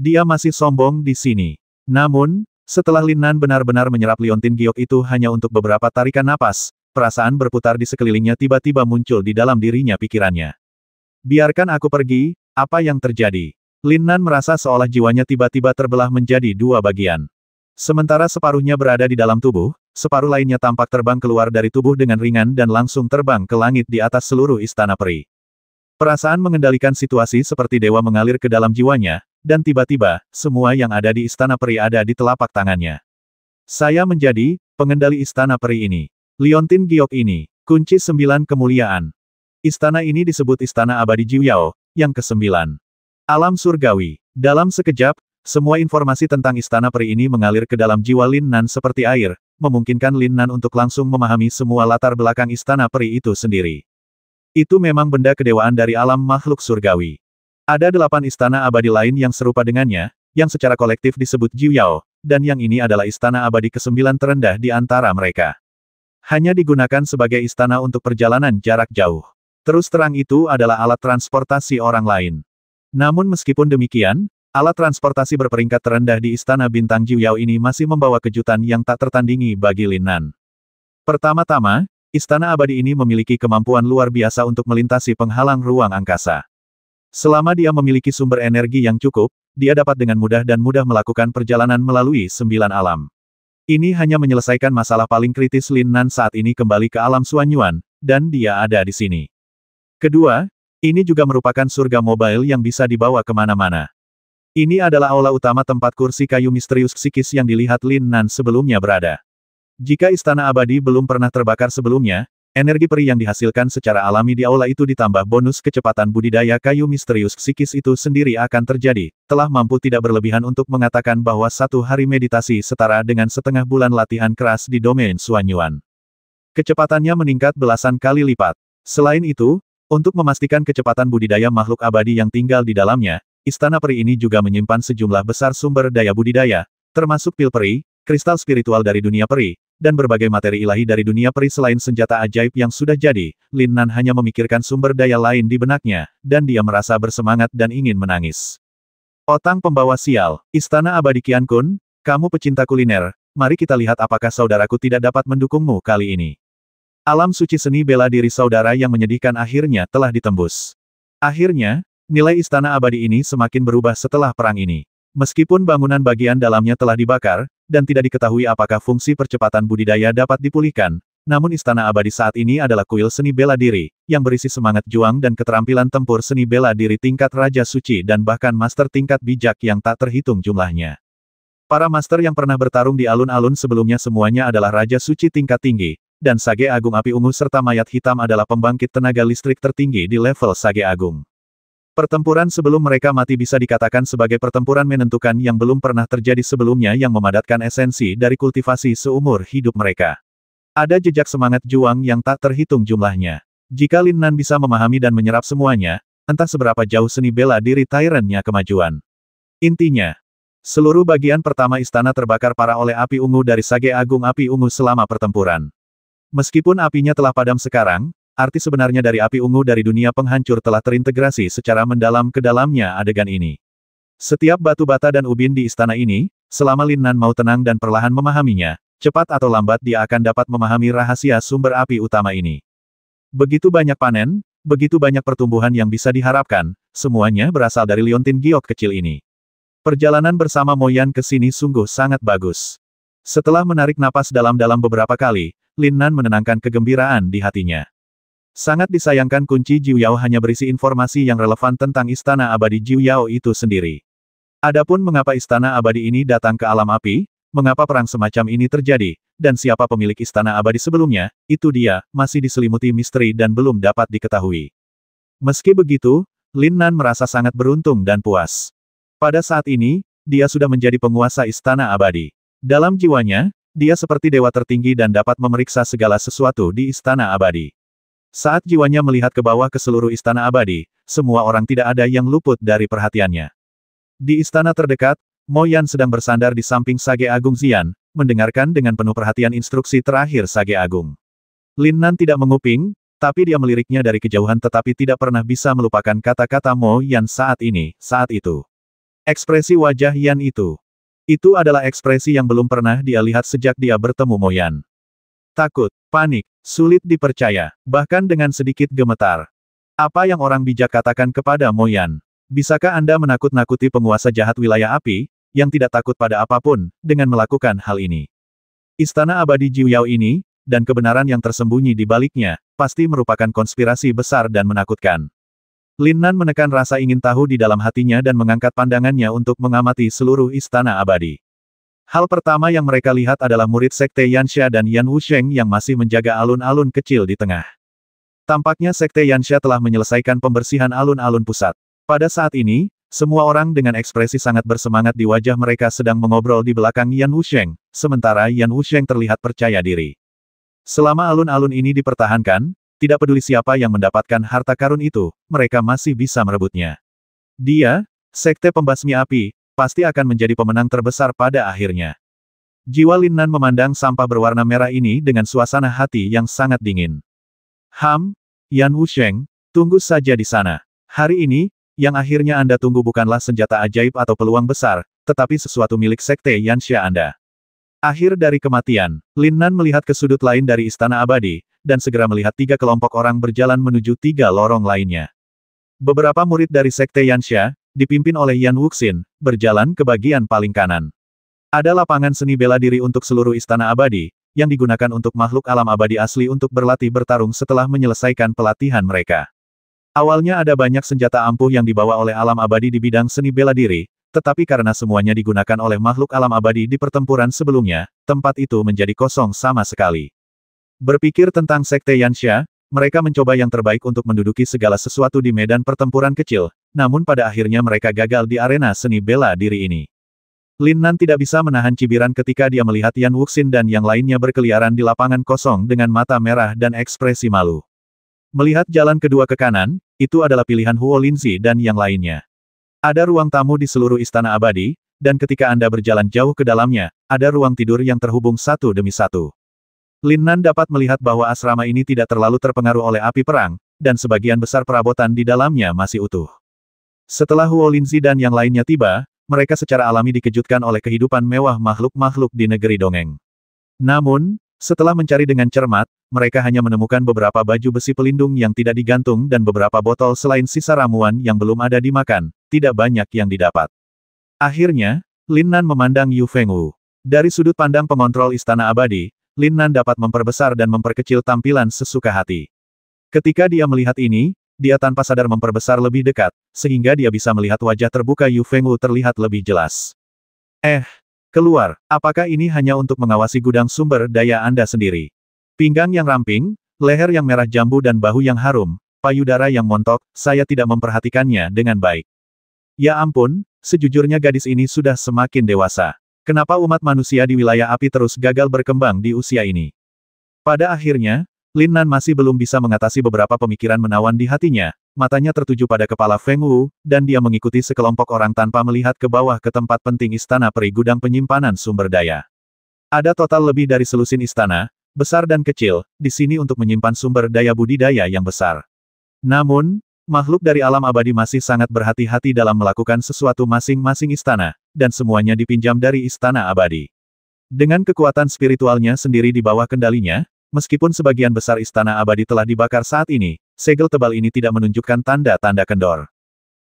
Dia masih sombong di sini. Namun, setelah Lin Nan benar-benar menyerap liontin giok itu hanya untuk beberapa tarikan napas, perasaan berputar di sekelilingnya tiba-tiba muncul di dalam dirinya pikirannya. Biarkan aku pergi, apa yang terjadi? Lin Nan merasa seolah jiwanya tiba-tiba terbelah menjadi dua bagian. Sementara separuhnya berada di dalam tubuh, separuh lainnya tampak terbang keluar dari tubuh dengan ringan dan langsung terbang ke langit di atas seluruh istana peri. Perasaan mengendalikan situasi seperti dewa mengalir ke dalam jiwanya, dan tiba-tiba, semua yang ada di istana peri ada di telapak tangannya. Saya menjadi pengendali istana peri ini. Liontin giok ini, kunci 9 kemuliaan. Istana ini disebut Istana Abadi Jiuyao, yang ke-9. Alam surgawi. Dalam sekejap, semua informasi tentang istana peri ini mengalir ke dalam jiwa Lin Nan seperti air, memungkinkan Lin Nan untuk langsung memahami semua latar belakang istana peri itu sendiri. Itu memang benda kedewaan dari alam makhluk surgawi. Ada 8 istana abadi lain yang serupa dengannya, yang secara kolektif disebut Jiuyao, dan yang ini adalah istana abadi ke-9 terendah di antara mereka. Hanya digunakan sebagai istana untuk perjalanan jarak jauh. Terus terang itu adalah alat transportasi orang lain. Namun meskipun demikian, alat transportasi berperingkat terendah di Istana Bintang Jiuyao ini masih membawa kejutan yang tak tertandingi bagi Lin Nan. Pertama-tama, Istana Abadi ini memiliki kemampuan luar biasa untuk melintasi penghalang ruang angkasa. Selama dia memiliki sumber energi yang cukup, dia dapat dengan mudah melakukan perjalanan melalui 9 alam. Ini hanya menyelesaikan masalah paling kritis Lin Nan saat ini kembali ke alam Xuanyuan, dan dia ada di sini. Kedua, ini juga merupakan surga mobile yang bisa dibawa kemana-mana. Ini adalah aula utama tempat kursi kayu misterius psikis yang dilihat Lin Nan sebelumnya berada. Jika istana abadi belum pernah terbakar sebelumnya, energi peri yang dihasilkan secara alami di aula itu ditambah bonus kecepatan budidaya kayu misterius psikis itu sendiri akan terjadi, telah mampu tidak berlebihan untuk mengatakan bahwa 1 hari meditasi setara dengan setengah bulan latihan keras di domain Xuanyuan. Kecepatannya meningkat belasan kali lipat. Selain itu, untuk memastikan kecepatan budidaya makhluk abadi yang tinggal di dalamnya, istana peri ini juga menyimpan sejumlah besar sumber daya budidaya, termasuk pil peri, kristal spiritual dari dunia peri, dan berbagai materi ilahi dari dunia peri selain senjata ajaib yang sudah jadi. Lin Nan hanya memikirkan sumber daya lain di benaknya, dan dia merasa bersemangat dan ingin menangis. Otang pembawa sial, Istana Abadi Qiankun, kamu pecinta kuliner, mari kita lihat apakah saudaraku tidak dapat mendukungmu kali ini. Alam suci seni bela diri saudara yang menyedihkan akhirnya telah ditembus. Akhirnya, nilai istana abadi ini semakin berubah setelah perang ini. Meskipun bangunan bagian dalamnya telah dibakar, dan tidak diketahui apakah fungsi percepatan budidaya dapat dipulihkan, namun istana abadi saat ini adalah kuil seni bela diri, yang berisi semangat juang dan keterampilan tempur seni bela diri tingkat Raja Suci dan bahkan master tingkat bijak yang tak terhitung jumlahnya. Para master yang pernah bertarung di alun-alun sebelumnya semuanya adalah Raja Suci tingkat tinggi, dan Sage Agung Api Ungu serta Mayat Hitam adalah pembangkit tenaga listrik tertinggi di level Sage Agung. Pertempuran sebelum mereka mati bisa dikatakan sebagai pertempuran menentukan yang belum pernah terjadi sebelumnya yang memadatkan esensi dari kultivasi seumur hidup mereka. Ada jejak semangat juang yang tak terhitung jumlahnya. Jika Lin Nan bisa memahami dan menyerap semuanya, entah seberapa jauh seni bela diri Tyrant-nya kemajuan. Intinya, seluruh bagian pertama istana terbakar parah oleh api ungu dari Sage Agung Api Ungu selama pertempuran. Meskipun apinya telah padam sekarang, arti sebenarnya dari api ungu dari dunia penghancur telah terintegrasi secara mendalam ke dalamnya adegan ini. Setiap batu bata dan ubin di istana ini, selama Lin Nan mau tenang dan perlahan memahaminya, cepat atau lambat dia akan dapat memahami rahasia sumber api utama ini. Begitu banyak panen, begitu banyak pertumbuhan yang bisa diharapkan, semuanya berasal dari liontin giok kecil ini. Perjalanan bersama Mo Yan ke sini sungguh sangat bagus. Setelah menarik napas dalam-dalam beberapa kali, Lin Nan menenangkan kegembiraan di hatinya. Sangat disayangkan kunci Jiu Yao hanya berisi informasi yang relevan tentang istana abadi Jiu Yao itu sendiri. Adapun mengapa istana abadi ini datang ke alam api, mengapa perang semacam ini terjadi, dan siapa pemilik istana abadi sebelumnya, itu dia, masih diselimuti misteri dan belum dapat diketahui. Meski begitu, Lin Nan merasa sangat beruntung dan puas. Pada saat ini, dia sudah menjadi penguasa istana abadi. Dalam jiwanya, dia seperti dewa tertinggi dan dapat memeriksa segala sesuatu di istana abadi. Saat jiwanya melihat ke bawah ke seluruh istana abadi, semua orang tidak ada yang luput dari perhatiannya. Di istana terdekat, Mo Yan sedang bersandar di samping Sage Agung Xian, mendengarkan dengan penuh perhatian instruksi terakhir Sage Agung. Lin Nan tidak menguping, tapi dia meliriknya dari kejauhan tetapi tidak pernah bisa melupakan kata-kata Mo Yan saat ini, saat itu. Ekspresi wajah Yan itu. Itu adalah ekspresi yang belum pernah dia lihat sejak dia bertemu Mo Yan. Takut, panik, sulit dipercaya, bahkan dengan sedikit gemetar. Apa yang orang bijak katakan kepada Mo Yan? Bisakah Anda menakut-nakuti penguasa jahat wilayah api, yang tidak takut pada apapun, dengan melakukan hal ini? Istana abadi Jiu Yao ini, dan kebenaran yang tersembunyi di baliknya, pasti merupakan konspirasi besar dan menakutkan. Lin Nan menekan rasa ingin tahu di dalam hatinya dan mengangkat pandangannya untuk mengamati seluruh istana abadi. Hal pertama yang mereka lihat adalah murid sekte Yanxia dan Yan Wusheng yang masih menjaga alun-alun kecil di tengah. Tampaknya sekte Yanxia telah menyelesaikan pembersihan alun-alun pusat. Pada saat ini, semua orang dengan ekspresi sangat bersemangat di wajah mereka sedang mengobrol di belakang Yan Wusheng, sementara Yan Wusheng terlihat percaya diri. Selama alun-alun ini dipertahankan, tidak peduli siapa yang mendapatkan harta karun itu, mereka masih bisa merebutnya. Dia, sekte pembasmi api, pasti akan menjadi pemenang terbesar pada akhirnya. Jiwa Lin Nan memandang sampah berwarna merah ini dengan suasana hati yang sangat dingin. Yan Wusheng, tunggu saja di sana. Hari ini, yang akhirnya Anda tunggu bukanlah senjata ajaib atau peluang besar, tetapi sesuatu milik sekte Yanxia Anda. Akhir dari kematian, Lin Nan melihat ke sudut lain dari istana abadi, dan segera melihat 3 kelompok orang berjalan menuju 3 lorong lainnya. Beberapa murid dari sekte Yanxia, dipimpin oleh Yan Wuxin, berjalan ke bagian paling kanan. Ada lapangan seni bela diri untuk seluruh istana abadi, yang digunakan untuk makhluk alam abadi asli untuk berlatih bertarung setelah menyelesaikan pelatihan mereka. Awalnya ada banyak senjata ampuh yang dibawa oleh alam abadi di bidang seni bela diri, tetapi karena semuanya digunakan oleh makhluk alam abadi di pertempuran sebelumnya, tempat itu menjadi kosong sama sekali. Berpikir tentang sekte Yanxia, mereka mencoba yang terbaik untuk menduduki segala sesuatu di medan pertempuran kecil, namun pada akhirnya mereka gagal di arena seni bela diri ini. Lin Nan tidak bisa menahan cibiran ketika dia melihat Yan Wuxin dan yang lainnya berkeliaran di lapangan kosong dengan mata merah dan ekspresi malu. Melihat jalan kedua ke kanan, itu adalah pilihan Huo Linzi dan yang lainnya. Ada ruang tamu di seluruh istana abadi, dan ketika Anda berjalan jauh ke dalamnya, ada ruang tidur yang terhubung satu demi satu. Lin Nan dapat melihat bahwa asrama ini tidak terlalu terpengaruh oleh api perang, dan sebagian besar perabotan di dalamnya masih utuh. Setelah Huo Linzi dan yang lainnya tiba, mereka secara alami dikejutkan oleh kehidupan mewah makhluk-makhluk di negeri dongeng. Namun, setelah mencari dengan cermat, mereka hanya menemukan beberapa baju besi pelindung yang tidak digantung dan beberapa botol selain sisa ramuan yang belum ada dimakan, tidak banyak yang didapat. Akhirnya, Lin Nan memandang Yu Fengwu. Dari sudut pandang pengontrol istana abadi, Lin Nan dapat memperbesar dan memperkecil tampilan sesuka hati. Ketika dia melihat ini, dia tanpa sadar memperbesar lebih dekat, sehingga dia bisa melihat wajah terbuka Yu Fengwu terlihat lebih jelas. Keluar, apakah ini hanya untuk mengawasi gudang sumber daya Anda sendiri? Pinggang yang ramping, leher yang merah jambu dan bahu yang harum, payudara yang montok, saya tidak memperhatikannya dengan baik. Ya ampun, sejujurnya gadis ini sudah semakin dewasa. Kenapa umat manusia di wilayah api terus gagal berkembang di usia ini? Pada akhirnya, Lin Nan masih belum bisa mengatasi beberapa pemikiran menawan di hatinya, matanya tertuju pada kepala Feng Wu, dan dia mengikuti sekelompok orang tanpa melihat ke bawah ke tempat penting istana peri gudang penyimpanan sumber daya. Ada total lebih dari selusin istana, besar dan kecil, di sini untuk menyimpan sumber daya budidaya yang besar. Namun, makhluk dari alam abadi masih sangat berhati-hati dalam melakukan sesuatu masing-masing istana, dan semuanya dipinjam dari istana abadi. Dengan kekuatan spiritualnya sendiri di bawah kendalinya, meskipun sebagian besar istana abadi telah dibakar saat ini, segel tebal ini tidak menunjukkan tanda-tanda kendor.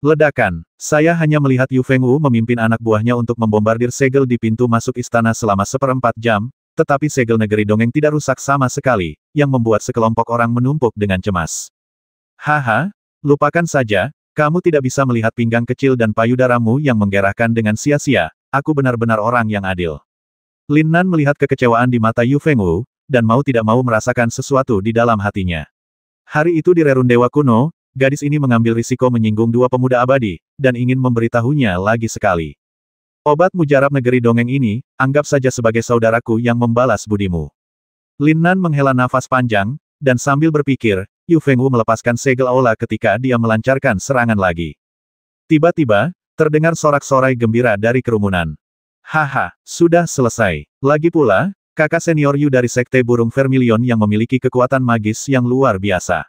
Ledakan. Saya hanya melihat Yu Fengwu memimpin anak buahnya untuk membombardir segel di pintu masuk istana selama 1/4 jam, tetapi segel negeri dongeng tidak rusak sama sekali, yang membuat sekelompok orang menumpuk dengan cemas. Haha, lupakan saja, kamu tidak bisa melihat pinggang kecil dan payudaramu yang menggerahkan dengan sia-sia, aku benar-benar orang yang adil. Lin Nan melihat kekecewaan di mata Yu Fengwu, dan mau tidak mau merasakan sesuatu di dalam hatinya. Hari itu di Rerun Dewa Kuno, gadis ini mengambil risiko menyinggung dua pemuda abadi, dan ingin memberitahunya lagi sekali. Obat mujarab negeri dongeng ini, anggap saja sebagai saudaraku yang membalas budimu. Lin Nan menghela nafas panjang, dan sambil berpikir, Yu Fengwu melepaskan segel aula ketika dia melancarkan serangan lagi. Tiba-tiba, terdengar sorak-sorai gembira dari kerumunan. Haha, sudah selesai. Lagi pula, kakak senior Yu dari Sekte Burung Vermilion yang memiliki kekuatan magis yang luar biasa.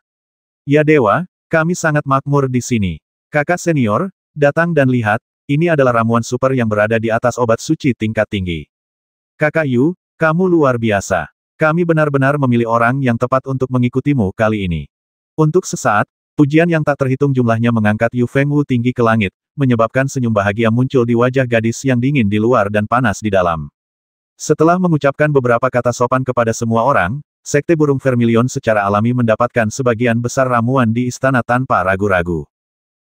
Ya dewa, kami sangat makmur di sini. Kakak senior, datang dan lihat, ini adalah ramuan super yang berada di atas obat suci tingkat tinggi. Kakak Yu, kamu luar biasa. Kami benar-benar memilih orang yang tepat untuk mengikutimu kali ini. Untuk sesaat, pujian yang tak terhitung jumlahnya mengangkat Yu Fengwu tinggi ke langit, menyebabkan senyum bahagia muncul di wajah gadis yang dingin di luar dan panas di dalam. Setelah mengucapkan beberapa kata sopan kepada semua orang, Sekte Burung Vermilion secara alami mendapatkan sebagian besar ramuan di istana tanpa ragu-ragu.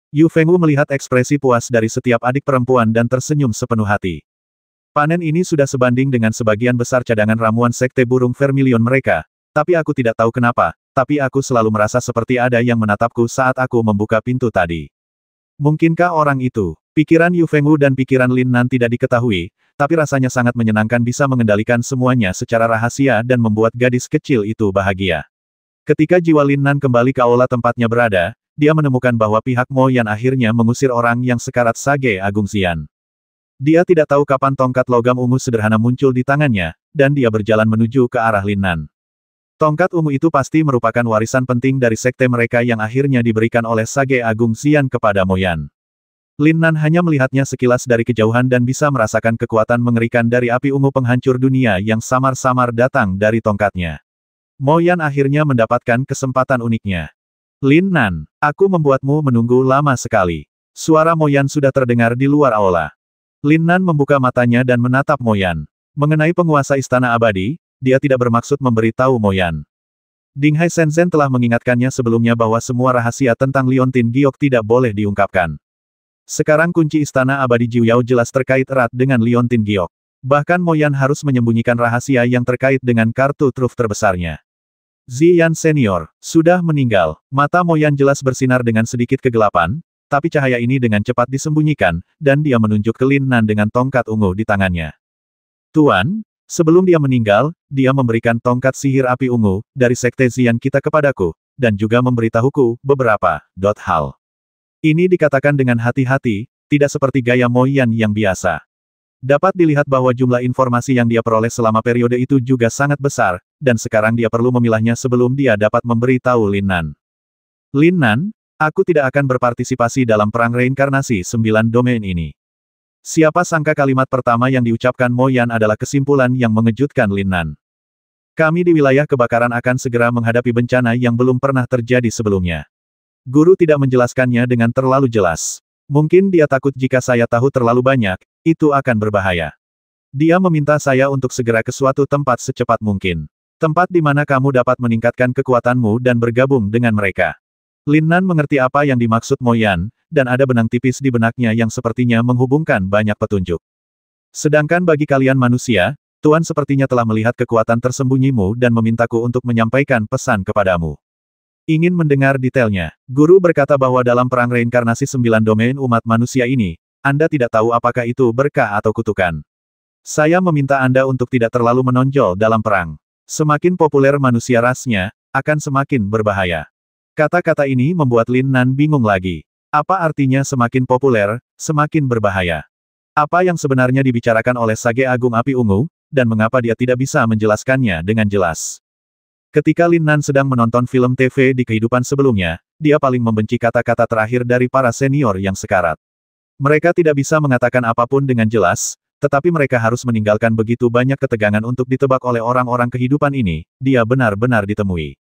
Yu Fengwu melihat ekspresi puas dari setiap adik perempuan dan tersenyum sepenuh hati. Panen ini sudah sebanding dengan sebagian besar cadangan ramuan Sekte Burung Vermilion mereka, tapi aku tidak tahu kenapa, tapi aku selalu merasa seperti ada yang menatapku saat aku membuka pintu tadi. Mungkinkah orang itu? Pikiran Yu Fengwu dan pikiran Lin Nan tidak diketahui, tapi rasanya sangat menyenangkan bisa mengendalikan semuanya secara rahasia dan membuat gadis kecil itu bahagia. Ketika jiwa Lin Nan kembali ke aula tempatnya berada, dia menemukan bahwa pihak Mo Yan akhirnya mengusir orang yang sekarat Sage Agung Xian. Dia tidak tahu kapan tongkat logam ungu sederhana muncul di tangannya, dan dia berjalan menuju ke arah Lin Nan. Tongkat ungu itu pasti merupakan warisan penting dari sekte mereka yang akhirnya diberikan oleh Sage Agung Xian kepada Mo Yan. Lin Nan hanya melihatnya sekilas dari kejauhan dan bisa merasakan kekuatan mengerikan dari api ungu penghancur dunia yang samar-samar datang dari tongkatnya. Mo Yan akhirnya mendapatkan kesempatan uniknya. Lin Nan, aku membuatmu menunggu lama sekali. Suara Mo Yan sudah terdengar di luar aula. Lin Nan membuka matanya dan menatap Mo Yan. Mengenai penguasa istana abadi, dia tidak bermaksud memberitahu Mo Yan. Ding Hai Shenzhen telah mengingatkannya sebelumnya bahwa semua rahasia tentang Liontin Giok tidak boleh diungkapkan. Sekarang kunci istana abadi Jiuyao jelas terkait erat dengan Liontin Giok. Bahkan Mo Yan harus menyembunyikan rahasia yang terkait dengan kartu truf terbesarnya. Ziyan Senior, sudah meninggal. Mata Mo Yan jelas bersinar dengan sedikit kegelapan, tapi cahaya ini dengan cepat disembunyikan, dan dia menunjuk ke Lin Nan dengan tongkat ungu di tangannya. Tuan, sebelum dia meninggal, dia memberikan tongkat sihir api ungu, dari Sekte Ziyan kita kepadaku, dan juga memberitahuku beberapa hal. Ini dikatakan dengan hati-hati, tidak seperti gaya Mo Yan yang biasa. Dapat dilihat bahwa jumlah informasi yang dia peroleh selama periode itu juga sangat besar, dan sekarang dia perlu memilahnya sebelum dia dapat memberitahu Lin Nan. Lin Nan, aku tidak akan berpartisipasi dalam perang reinkarnasi 9 domain ini. Siapa sangka kalimat pertama yang diucapkan Mo Yan adalah kesimpulan yang mengejutkan Lin Nan. Kami di wilayah kebakaran akan segera menghadapi bencana yang belum pernah terjadi sebelumnya. Guru tidak menjelaskannya dengan terlalu jelas. Mungkin dia takut jika saya tahu terlalu banyak, itu akan berbahaya. Dia meminta saya untuk segera ke suatu tempat secepat mungkin. Tempat di mana kamu dapat meningkatkan kekuatanmu dan bergabung dengan mereka. Lin Nan mengerti apa yang dimaksud Mo Yan, dan ada benang tipis di benaknya yang sepertinya menghubungkan banyak petunjuk. Sedangkan bagi kalian manusia, Tuan sepertinya telah melihat kekuatan tersembunyimu dan memintaku untuk menyampaikan pesan kepadamu. Ingin mendengar detailnya. Guru berkata bahwa dalam perang reinkarnasi 9 domain umat manusia ini, Anda tidak tahu apakah itu berkah atau kutukan. Saya meminta Anda untuk tidak terlalu menonjol dalam perang. Semakin populer manusia rasnya, akan semakin berbahaya. Kata-kata ini membuat Lin Nan bingung lagi. Apa artinya semakin populer, semakin berbahaya? Apa yang sebenarnya dibicarakan oleh Sage Agung Api Ungu, dan mengapa dia tidak bisa menjelaskannya dengan jelas? Ketika Lin Nan sedang menonton film TV di kehidupan sebelumnya, dia paling membenci kata-kata terakhir dari para senior yang sekarat. Mereka tidak bisa mengatakan apapun dengan jelas, tetapi mereka harus meninggalkan begitu banyak ketegangan untuk ditebak oleh orang-orang kehidupan ini, dia benar-benar ditemui.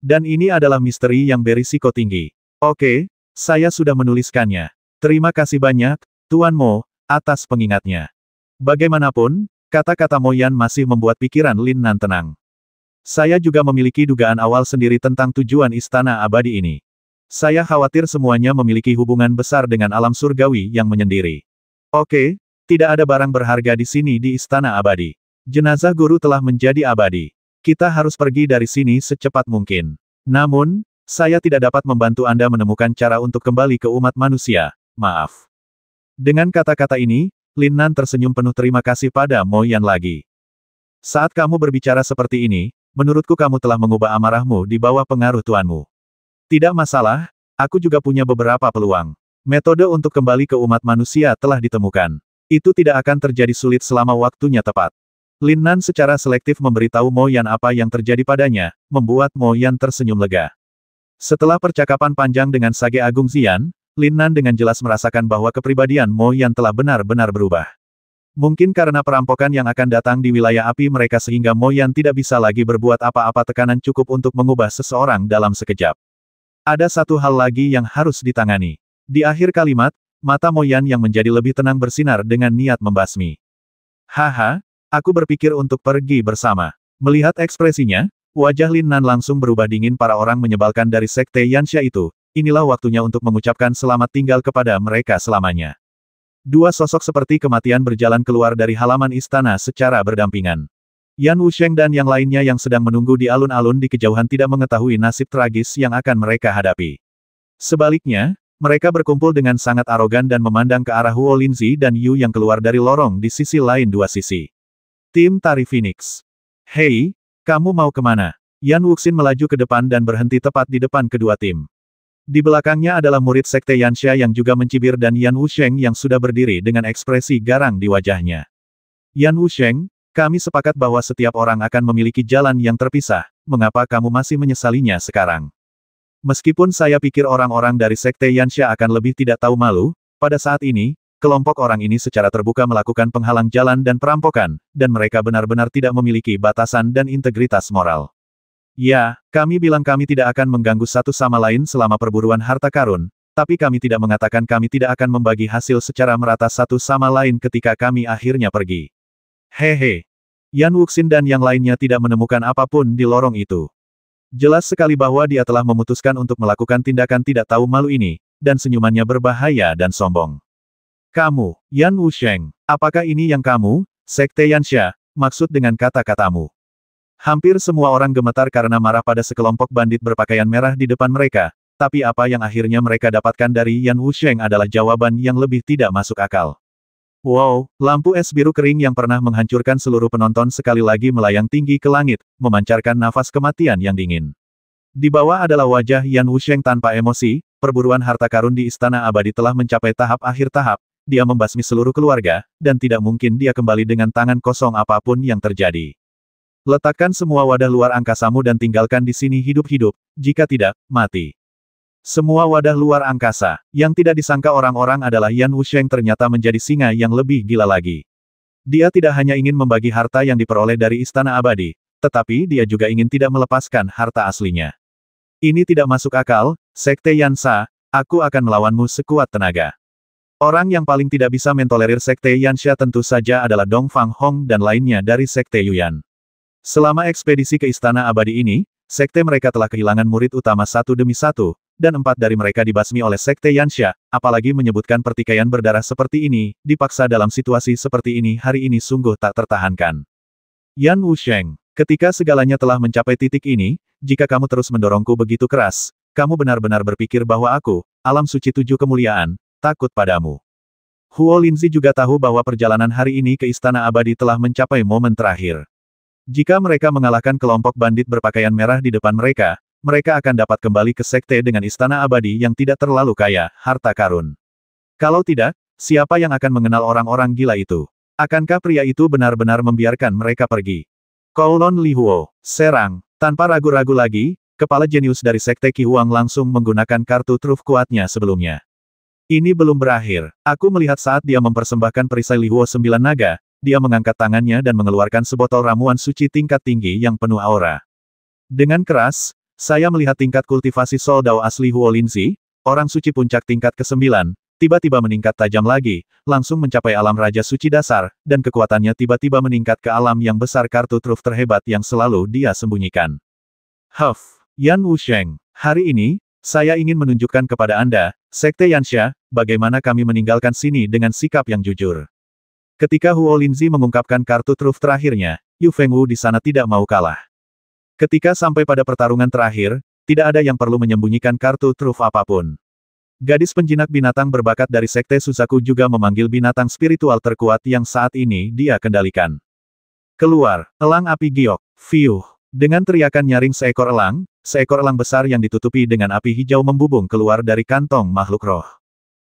Dan ini adalah misteri yang berisiko tinggi. Oke, saya sudah menuliskannya. Terima kasih banyak, Tuan Mo, atas pengingatnya. Bagaimanapun, kata-kata Mo Yan masih membuat pikiran Lin Nan tenang. Saya juga memiliki dugaan awal sendiri tentang tujuan istana abadi ini. Saya khawatir semuanya memiliki hubungan besar dengan alam surgawi yang menyendiri. Oke, tidak ada barang berharga di sini di istana abadi. Jenazah guru telah menjadi abadi. Kita harus pergi dari sini secepat mungkin. Namun, saya tidak dapat membantu Anda menemukan cara untuk kembali ke umat manusia, maaf. Dengan kata-kata ini, Lin Nan tersenyum penuh terima kasih pada Mo Yan lagi. Saat kamu berbicara seperti ini, menurutku kamu telah mengubah amarahmu di bawah pengaruh tuanmu. Tidak masalah, aku juga punya beberapa peluang. Metode untuk kembali ke umat manusia telah ditemukan. Itu tidak akan terjadi sulit selama waktunya tepat. Lin Nan secara selektif memberitahu Mo Yan apa yang terjadi padanya, membuat Mo Yan tersenyum lega. Setelah percakapan panjang dengan Sage Agung Xian, Lin Nan dengan jelas merasakan bahwa kepribadian Mo Yan telah benar-benar berubah. Mungkin karena perampokan yang akan datang di wilayah api mereka sehingga Mo Yan tidak bisa lagi berbuat apa-apa, tekanan cukup untuk mengubah seseorang dalam sekejap. Ada satu hal lagi yang harus ditangani. Di akhir kalimat, mata Mo Yan yang menjadi lebih tenang bersinar dengan niat membasmi. Haha, aku berpikir untuk pergi bersama. Melihat ekspresinya, wajah Lin Nan langsung berubah dingin. Para orang menyebalkan dari sekte Yansha itu, inilah waktunya untuk mengucapkan selamat tinggal kepada mereka selamanya. Dua sosok seperti kematian berjalan keluar dari halaman istana secara berdampingan. Yan Wusheng dan yang lainnya yang sedang menunggu di alun-alun di kejauhan tidak mengetahui nasib tragis yang akan mereka hadapi. Sebaliknya, mereka berkumpul dengan sangat arogan dan memandang ke arah Huo Linzi dan Yu yang keluar dari lorong di sisi lain dua sisi. Tim Tari Phoenix. Hei, kamu mau kemana? Yan Wuxin melaju ke depan dan berhenti tepat di depan kedua tim. Di belakangnya adalah murid sekte Yansha yang juga mencibir dan Yan Wusheng yang sudah berdiri dengan ekspresi garang di wajahnya. Yan Wusheng, kami sepakat bahwa setiap orang akan memiliki jalan yang terpisah, mengapa kamu masih menyesalinya sekarang? Meskipun saya pikir orang-orang dari sekte Yansha akan lebih tidak tahu malu, pada saat ini, kelompok orang ini secara terbuka melakukan penghalang jalan dan perampokan, dan mereka benar-benar tidak memiliki batasan dan integritas moral. Ya, kami bilang kami tidak akan mengganggu satu sama lain selama perburuan harta karun, tapi kami tidak mengatakan kami tidak akan membagi hasil secara merata satu sama lain ketika kami akhirnya pergi. Hehe. Yan Wuxin dan yang lainnya tidak menemukan apapun di lorong itu. Jelas sekali bahwa dia telah memutuskan untuk melakukan tindakan tidak tahu malu ini, dan senyumannya berbahaya dan sombong. Kamu, Yan Wusheng, apakah ini yang kamu, sekte Yansha, maksud dengan kata-katamu? Hampir semua orang gemetar karena marah pada sekelompok bandit berpakaian merah di depan mereka, tapi apa yang akhirnya mereka dapatkan dari Yan Wusheng adalah jawaban yang lebih tidak masuk akal. Wow, lampu es biru kering yang pernah menghancurkan seluruh penonton sekali lagi melayang tinggi ke langit, memancarkan nafas kematian yang dingin. Di bawah adalah wajah Yan Wusheng tanpa emosi, perburuan harta karun di Istana Abadi telah mencapai tahap akhir tahap, dia membasmi seluruh keluarga, dan tidak mungkin dia kembali dengan tangan kosong apapun yang terjadi. Letakkan semua wadah luar angkasamu dan tinggalkan di sini hidup-hidup, jika tidak, mati. Semua wadah luar angkasa, yang tidak disangka orang-orang adalah Yan Wusheng ternyata menjadi singa yang lebih gila lagi. Dia tidak hanya ingin membagi harta yang diperoleh dari Istana Abadi, tetapi dia juga ingin tidak melepaskan harta aslinya. Ini tidak masuk akal, Sekte Yansha, aku akan melawanmu sekuat tenaga. Orang yang paling tidak bisa mentolerir Sekte Yansha tentu saja adalah Dong Fang Hong dan lainnya dari Sekte Yuan. Selama ekspedisi ke Istana Abadi ini, sekte mereka telah kehilangan murid utama satu demi satu, dan 4 dari mereka dibasmi oleh Sekte Yansha, apalagi menyebutkan pertikaian berdarah seperti ini, dipaksa dalam situasi seperti ini hari ini sungguh tak tertahankan. Yan Wusheng, ketika segalanya telah mencapai titik ini, jika kamu terus mendorongku begitu keras, kamu benar-benar berpikir bahwa aku, alam suci 7 kemuliaan, takut padamu. Huo Linzi juga tahu bahwa perjalanan hari ini ke Istana Abadi telah mencapai momen terakhir. Jika mereka mengalahkan kelompok bandit berpakaian merah di depan mereka, mereka akan dapat kembali ke sekte dengan Istana Abadi yang tidak terlalu kaya, harta karun. Kalau tidak, siapa yang akan mengenal orang-orang gila itu? Akankah pria itu benar-benar membiarkan mereka pergi? Kowloon Li Huo, serang, tanpa ragu-ragu lagi, kepala jenius dari sekte Qi Huang langsung menggunakan kartu truf kuatnya sebelumnya. Ini belum berakhir, aku melihat saat dia mempersembahkan perisai Li Huo 9 naga, dia mengangkat tangannya dan mengeluarkan sebotol ramuan suci tingkat tinggi yang penuh aura. Dengan keras, saya melihat tingkat kultivasi Soul Dao asli Huo Linzi, orang suci puncak tingkat ke-9, tiba-tiba meningkat tajam lagi, langsung mencapai alam Raja Suci dasar, dan kekuatannya tiba-tiba meningkat ke alam yang besar kartu truf terhebat yang selalu dia sembunyikan. Huff, Yan Wusheng, hari ini, saya ingin menunjukkan kepada Anda, Sekte Yansha, bagaimana kami meninggalkan sini dengan sikap yang jujur. Ketika Huo Linzi mengungkapkan kartu truf terakhirnya, Yu Fengwu di sana tidak mau kalah. Ketika sampai pada pertarungan terakhir, tidak ada yang perlu menyembunyikan kartu truf apapun. Gadis penjinak binatang berbakat dari Sekte Suzaku juga memanggil binatang spiritual terkuat yang saat ini dia kendalikan. Keluar, elang api giok, fiuh. Dengan teriakan nyaring seekor elang besar yang ditutupi dengan api hijau membubung keluar dari kantong makhluk roh.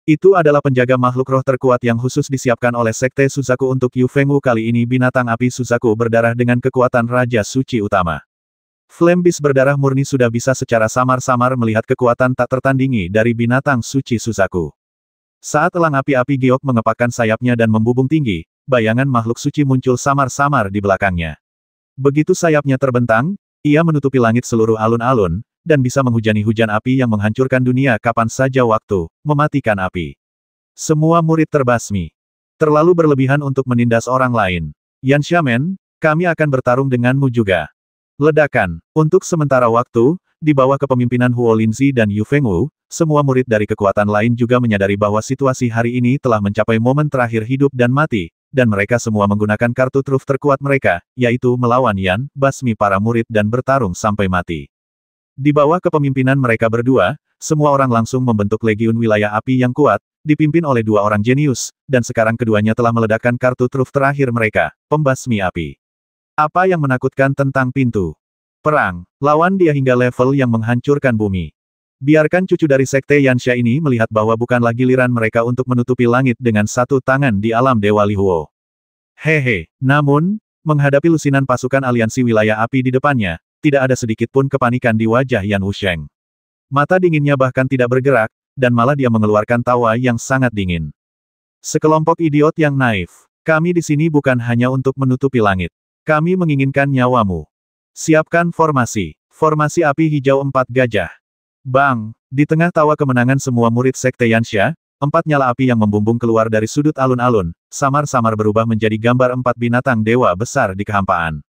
Itu adalah penjaga makhluk roh terkuat yang khusus disiapkan oleh Sekte Suzaku untuk Yu Fengwu kali ini binatang api Suzaku berdarah dengan kekuatan Raja Suci Utama. Flame Beast berdarah murni sudah bisa secara samar-samar melihat kekuatan tak tertandingi dari binatang suci Suzaku. Saat elang api-api giok mengepakkan sayapnya dan membubung tinggi, bayangan makhluk suci muncul samar-samar di belakangnya. Begitu sayapnya terbentang, ia menutupi langit seluruh alun-alun, dan bisa menghujani hujan api yang menghancurkan dunia kapan saja waktu, mematikan api. Semua murid terbasmi. Terlalu berlebihan untuk menindas orang lain. Yan Xiamen, kami akan bertarung denganmu juga. Ledakan. Untuk sementara waktu, di bawah kepemimpinan Huo Linzi dan Yu Fengwu, semua murid dari kekuatan lain juga menyadari bahwa situasi hari ini telah mencapai momen terakhir hidup dan mati, dan mereka semua menggunakan kartu truf terkuat mereka, yaitu melawan Yan, basmi para murid dan bertarung sampai mati. Di bawah kepemimpinan mereka berdua, semua orang langsung membentuk legiun wilayah api yang kuat, dipimpin oleh 2 orang jenius, dan sekarang keduanya telah meledakkan kartu truf terakhir mereka, pembasmi api. Apa yang menakutkan tentang pintu? Perang, lawan dia hingga level yang menghancurkan bumi. Biarkan cucu dari Sekte Yansha ini melihat bahwa bukanlah giliran mereka untuk menutupi langit dengan satu tangan di alam Dewa Li Huo. Hehe, namun, menghadapi lusinan pasukan aliansi wilayah api di depannya, tidak ada sedikit pun kepanikan di wajah Yan Wusheng. Mata dinginnya bahkan tidak bergerak, dan malah dia mengeluarkan tawa yang sangat dingin. Sekelompok idiot yang naif. Kami di sini bukan hanya untuk menutupi langit. Kami menginginkan nyawamu. Siapkan formasi. Formasi api hijau 4 gajah. Bang! Di tengah tawa kemenangan semua murid Sekte Yansha, 4 nyala api yang membumbung keluar dari sudut alun-alun, samar-samar berubah menjadi gambar 4 binatang dewa besar di kehampaan.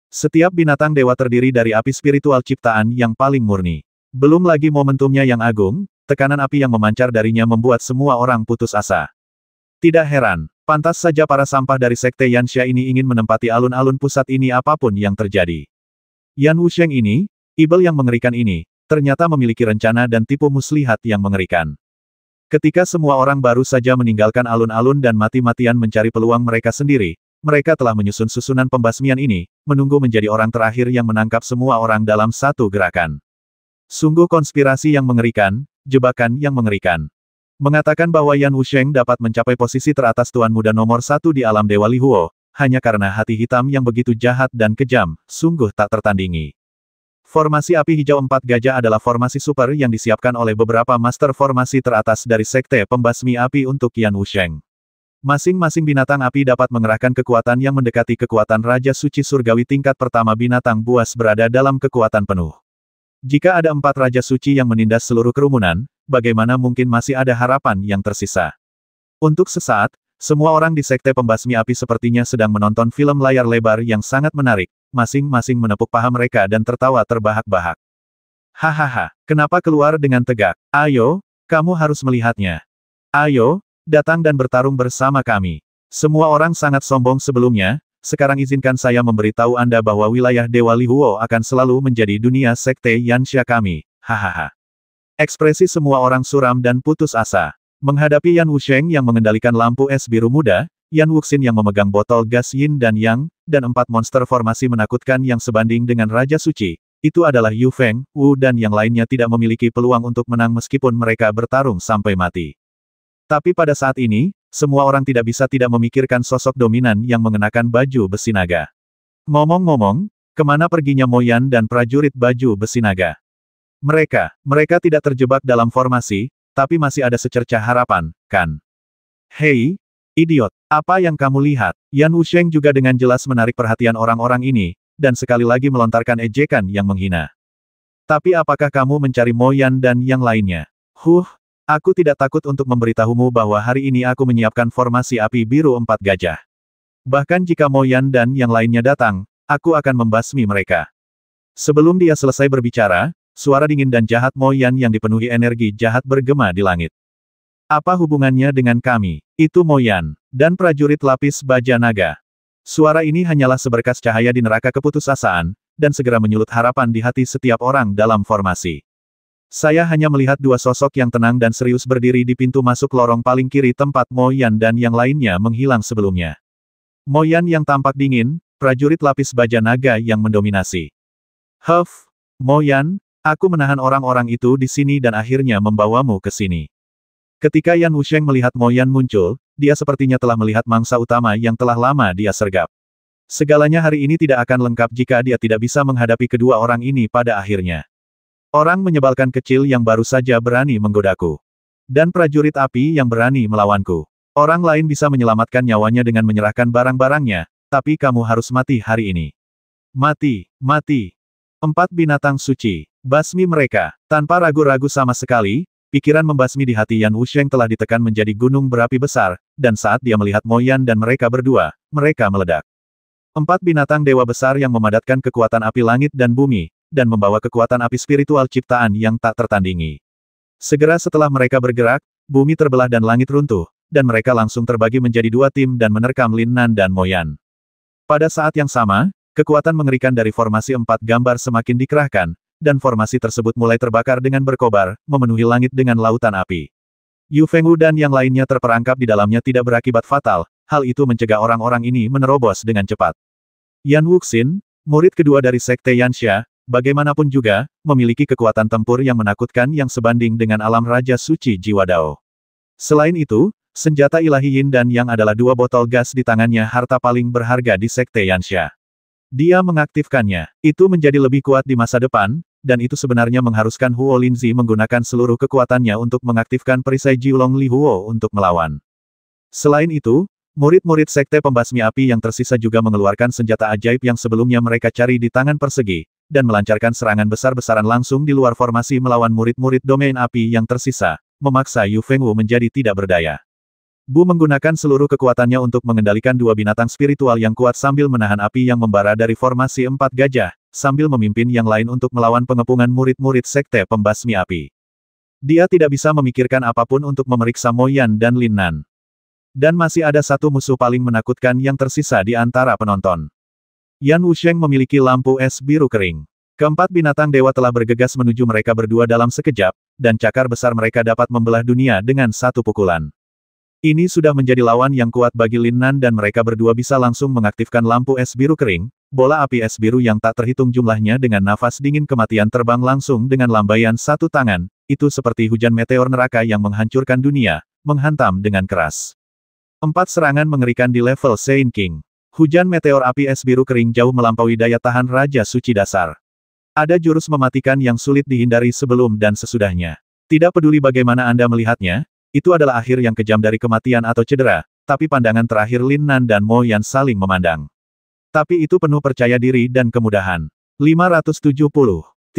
Setiap binatang dewa terdiri dari api spiritual ciptaan yang paling murni. Belum lagi momentumnya yang agung, tekanan api yang memancar darinya membuat semua orang putus asa. Tidak heran, pantas saja para sampah dari Sekte Yansha ini ingin menempati alun-alun pusat ini apapun yang terjadi. Yan Wusheng ini, ibel yang mengerikan ini, ternyata memiliki rencana dan tipu muslihat yang mengerikan. Ketika semua orang baru saja meninggalkan alun-alun dan mati-matian mencari peluang mereka sendiri, mereka telah menyusun susunan pembasmian ini, menunggu menjadi orang terakhir yang menangkap semua orang dalam satu gerakan. Sungguh konspirasi yang mengerikan, jebakan yang mengerikan. Mengatakan bahwa Yan Wusheng dapat mencapai posisi teratas Tuan Muda nomor 1 di alam Dewa Li Huo, hanya karena hati hitam yang begitu jahat dan kejam, sungguh tak tertandingi. Formasi api hijau 4 gajah adalah formasi super yang disiapkan oleh beberapa master formasi teratas dari Sekte Pembasmi Api untuk Yan Wusheng. Masing-masing binatang api dapat mengerahkan kekuatan yang mendekati kekuatan Raja Suci Surgawi tingkat pertama binatang buas berada dalam kekuatan penuh. Jika ada 4 Raja Suci yang menindas seluruh kerumunan, bagaimana mungkin masih ada harapan yang tersisa? Untuk sesaat, semua orang di Sekte Pembasmi Api sepertinya sedang menonton film layar lebar yang sangat menarik, masing-masing menepuk paha mereka dan tertawa terbahak-bahak. Hahaha, kenapa keluar dengan tegak? Ayo, kamu harus melihatnya. Ayo, datang dan bertarung bersama kami. Semua orang sangat sombong sebelumnya, sekarang izinkan saya memberitahu Anda bahwa wilayah Dewa Lihuo akan selalu menjadi dunia sekte Yansha kami. Hahaha. Ekspresi semua orang suram dan putus asa. Menghadapi Yan Wusheng yang mengendalikan lampu es biru muda, Yan Wuxin yang memegang botol gas yin dan yang, dan 4 monster formasi menakutkan yang sebanding dengan Raja Suci. Itu adalah Yu Feng, Wu dan yang lainnya tidak memiliki peluang untuk menang meskipun mereka bertarung sampai mati. Tapi pada saat ini, semua orang tidak bisa tidak memikirkan sosok dominan yang mengenakan baju besi naga. Ngomong-ngomong, kemana perginya Mo Yan dan prajurit baju besi naga? Mereka tidak terjebak dalam formasi, tapi masih ada secercah harapan, kan? Hei, idiot, apa yang kamu lihat? Yan Wusheng juga dengan jelas menarik perhatian orang-orang ini, dan sekali lagi melontarkan ejekan yang menghina. Tapi apakah kamu mencari Mo Yan dan yang lainnya? Aku tidak takut untuk memberitahumu bahwa hari ini aku menyiapkan formasi api biru 4 gajah. Bahkan jika Mo Yan dan yang lainnya datang, aku akan membasmi mereka. Sebelum dia selesai berbicara, suara dingin dan jahat Mo Yan yang dipenuhi energi jahat bergema di langit. Apa hubungannya dengan kami? Itu Mo Yan, dan prajurit lapis baja naga. Suara ini hanyalah seberkas cahaya di neraka keputusasaan, dan segera menyulut harapan di hati setiap orang dalam formasi. Saya hanya melihat 2 sosok yang tenang dan serius berdiri di pintu masuk lorong paling kiri tempat Mo Yan dan yang lainnya menghilang sebelumnya. Mo Yan yang tampak dingin, prajurit lapis baja naga yang mendominasi. Mo Yan, aku menahan orang-orang itu di sini dan akhirnya membawamu ke sini. Ketika Yan Wusheng melihat Mo Yan muncul, dia sepertinya telah melihat mangsa utama yang telah lama dia sergap. Segalanya hari ini tidak akan lengkap jika dia tidak bisa menghadapi kedua orang ini pada akhirnya. Orang menyebalkan kecil yang baru saja berani menggodaku. Dan prajurit api yang berani melawanku. Orang lain bisa menyelamatkan nyawanya dengan menyerahkan barang-barangnya, tapi kamu harus mati hari ini. Mati, mati. 4 binatang suci. Basmi mereka. Tanpa ragu-ragu sama sekali, pikiran membasmi di hati Yan Wusheng telah ditekan menjadi gunung berapi besar, dan saat dia melihat Mo Yan dan mereka berdua, mereka meledak. 4 binatang dewa besar yang memadatkan kekuatan api langit dan bumi, dan membawa kekuatan api spiritual ciptaan yang tak tertandingi. Segera setelah mereka bergerak, bumi terbelah dan langit runtuh, dan mereka langsung terbagi menjadi 2 tim dan menerkam Lin Nan dan Mo Yan. Pada saat yang sama, kekuatan mengerikan dari formasi 4 gambar semakin dikerahkan, dan formasi tersebut mulai terbakar dengan berkobar, memenuhi langit dengan lautan api. Yu Fengwu dan yang lainnya terperangkap di dalamnya tidak berakibat fatal, hal itu mencegah orang-orang ini menerobos dengan cepat. Yan Wuxin, murid kedua dari Sekte Yansha, bagaimanapun juga, memiliki kekuatan tempur yang menakutkan yang sebanding dengan alam Raja Suci Jiwa Dao. Selain itu, senjata ilahi Yin dan Yang adalah 2 botol gas di tangannya harta paling berharga di Sekte Yansha. Dia mengaktifkannya. Itu menjadi lebih kuat di masa depan, dan itu sebenarnya mengharuskan Huo Linzi menggunakan seluruh kekuatannya untuk mengaktifkan perisai Jiulong Li Huo untuk melawan. Selain itu, murid-murid Sekte Pembasmi Api yang tersisa juga mengeluarkan senjata ajaib yang sebelumnya mereka cari di tangan persegi, dan melancarkan serangan besar-besaran langsung di luar formasi melawan murid-murid domain api yang tersisa, memaksa Yu Fengwu menjadi tidak berdaya. Bu menggunakan seluruh kekuatannya untuk mengendalikan 2 binatang spiritual yang kuat sambil menahan api yang membara dari formasi 4 gajah, sambil memimpin yang lain untuk melawan pengepungan murid-murid Sekte Pembasmi Api. Dia tidak bisa memikirkan apapun untuk memeriksa Mo Yan dan Lin Nan. Dan masih ada satu musuh paling menakutkan yang tersisa di antara penonton. Yan Wusheng memiliki lampu es biru kering. Keempat binatang dewa telah bergegas menuju mereka berdua dalam sekejap, dan cakar besar mereka dapat membelah dunia dengan satu pukulan. Ini sudah menjadi lawan yang kuat bagi Lin Nan dan mereka berdua bisa langsung mengaktifkan lampu es biru kering, bola api es biru yang tak terhitung jumlahnya dengan nafas dingin kematian terbang langsung dengan lambaian satu tangan, itu seperti hujan meteor neraka yang menghancurkan dunia, menghantam dengan keras. 4 serangan mengerikan di level Sein King. Hujan meteor api es biru kering jauh melampaui daya tahan Raja Suci dasar. Ada jurus mematikan yang sulit dihindari sebelum dan sesudahnya. Tidak peduli bagaimana Anda melihatnya, itu adalah akhir yang kejam dari kematian atau cedera, tapi pandangan terakhir Lin Nan dan Mo Yan saling memandang. Tapi itu penuh percaya diri dan kemudahan. 570.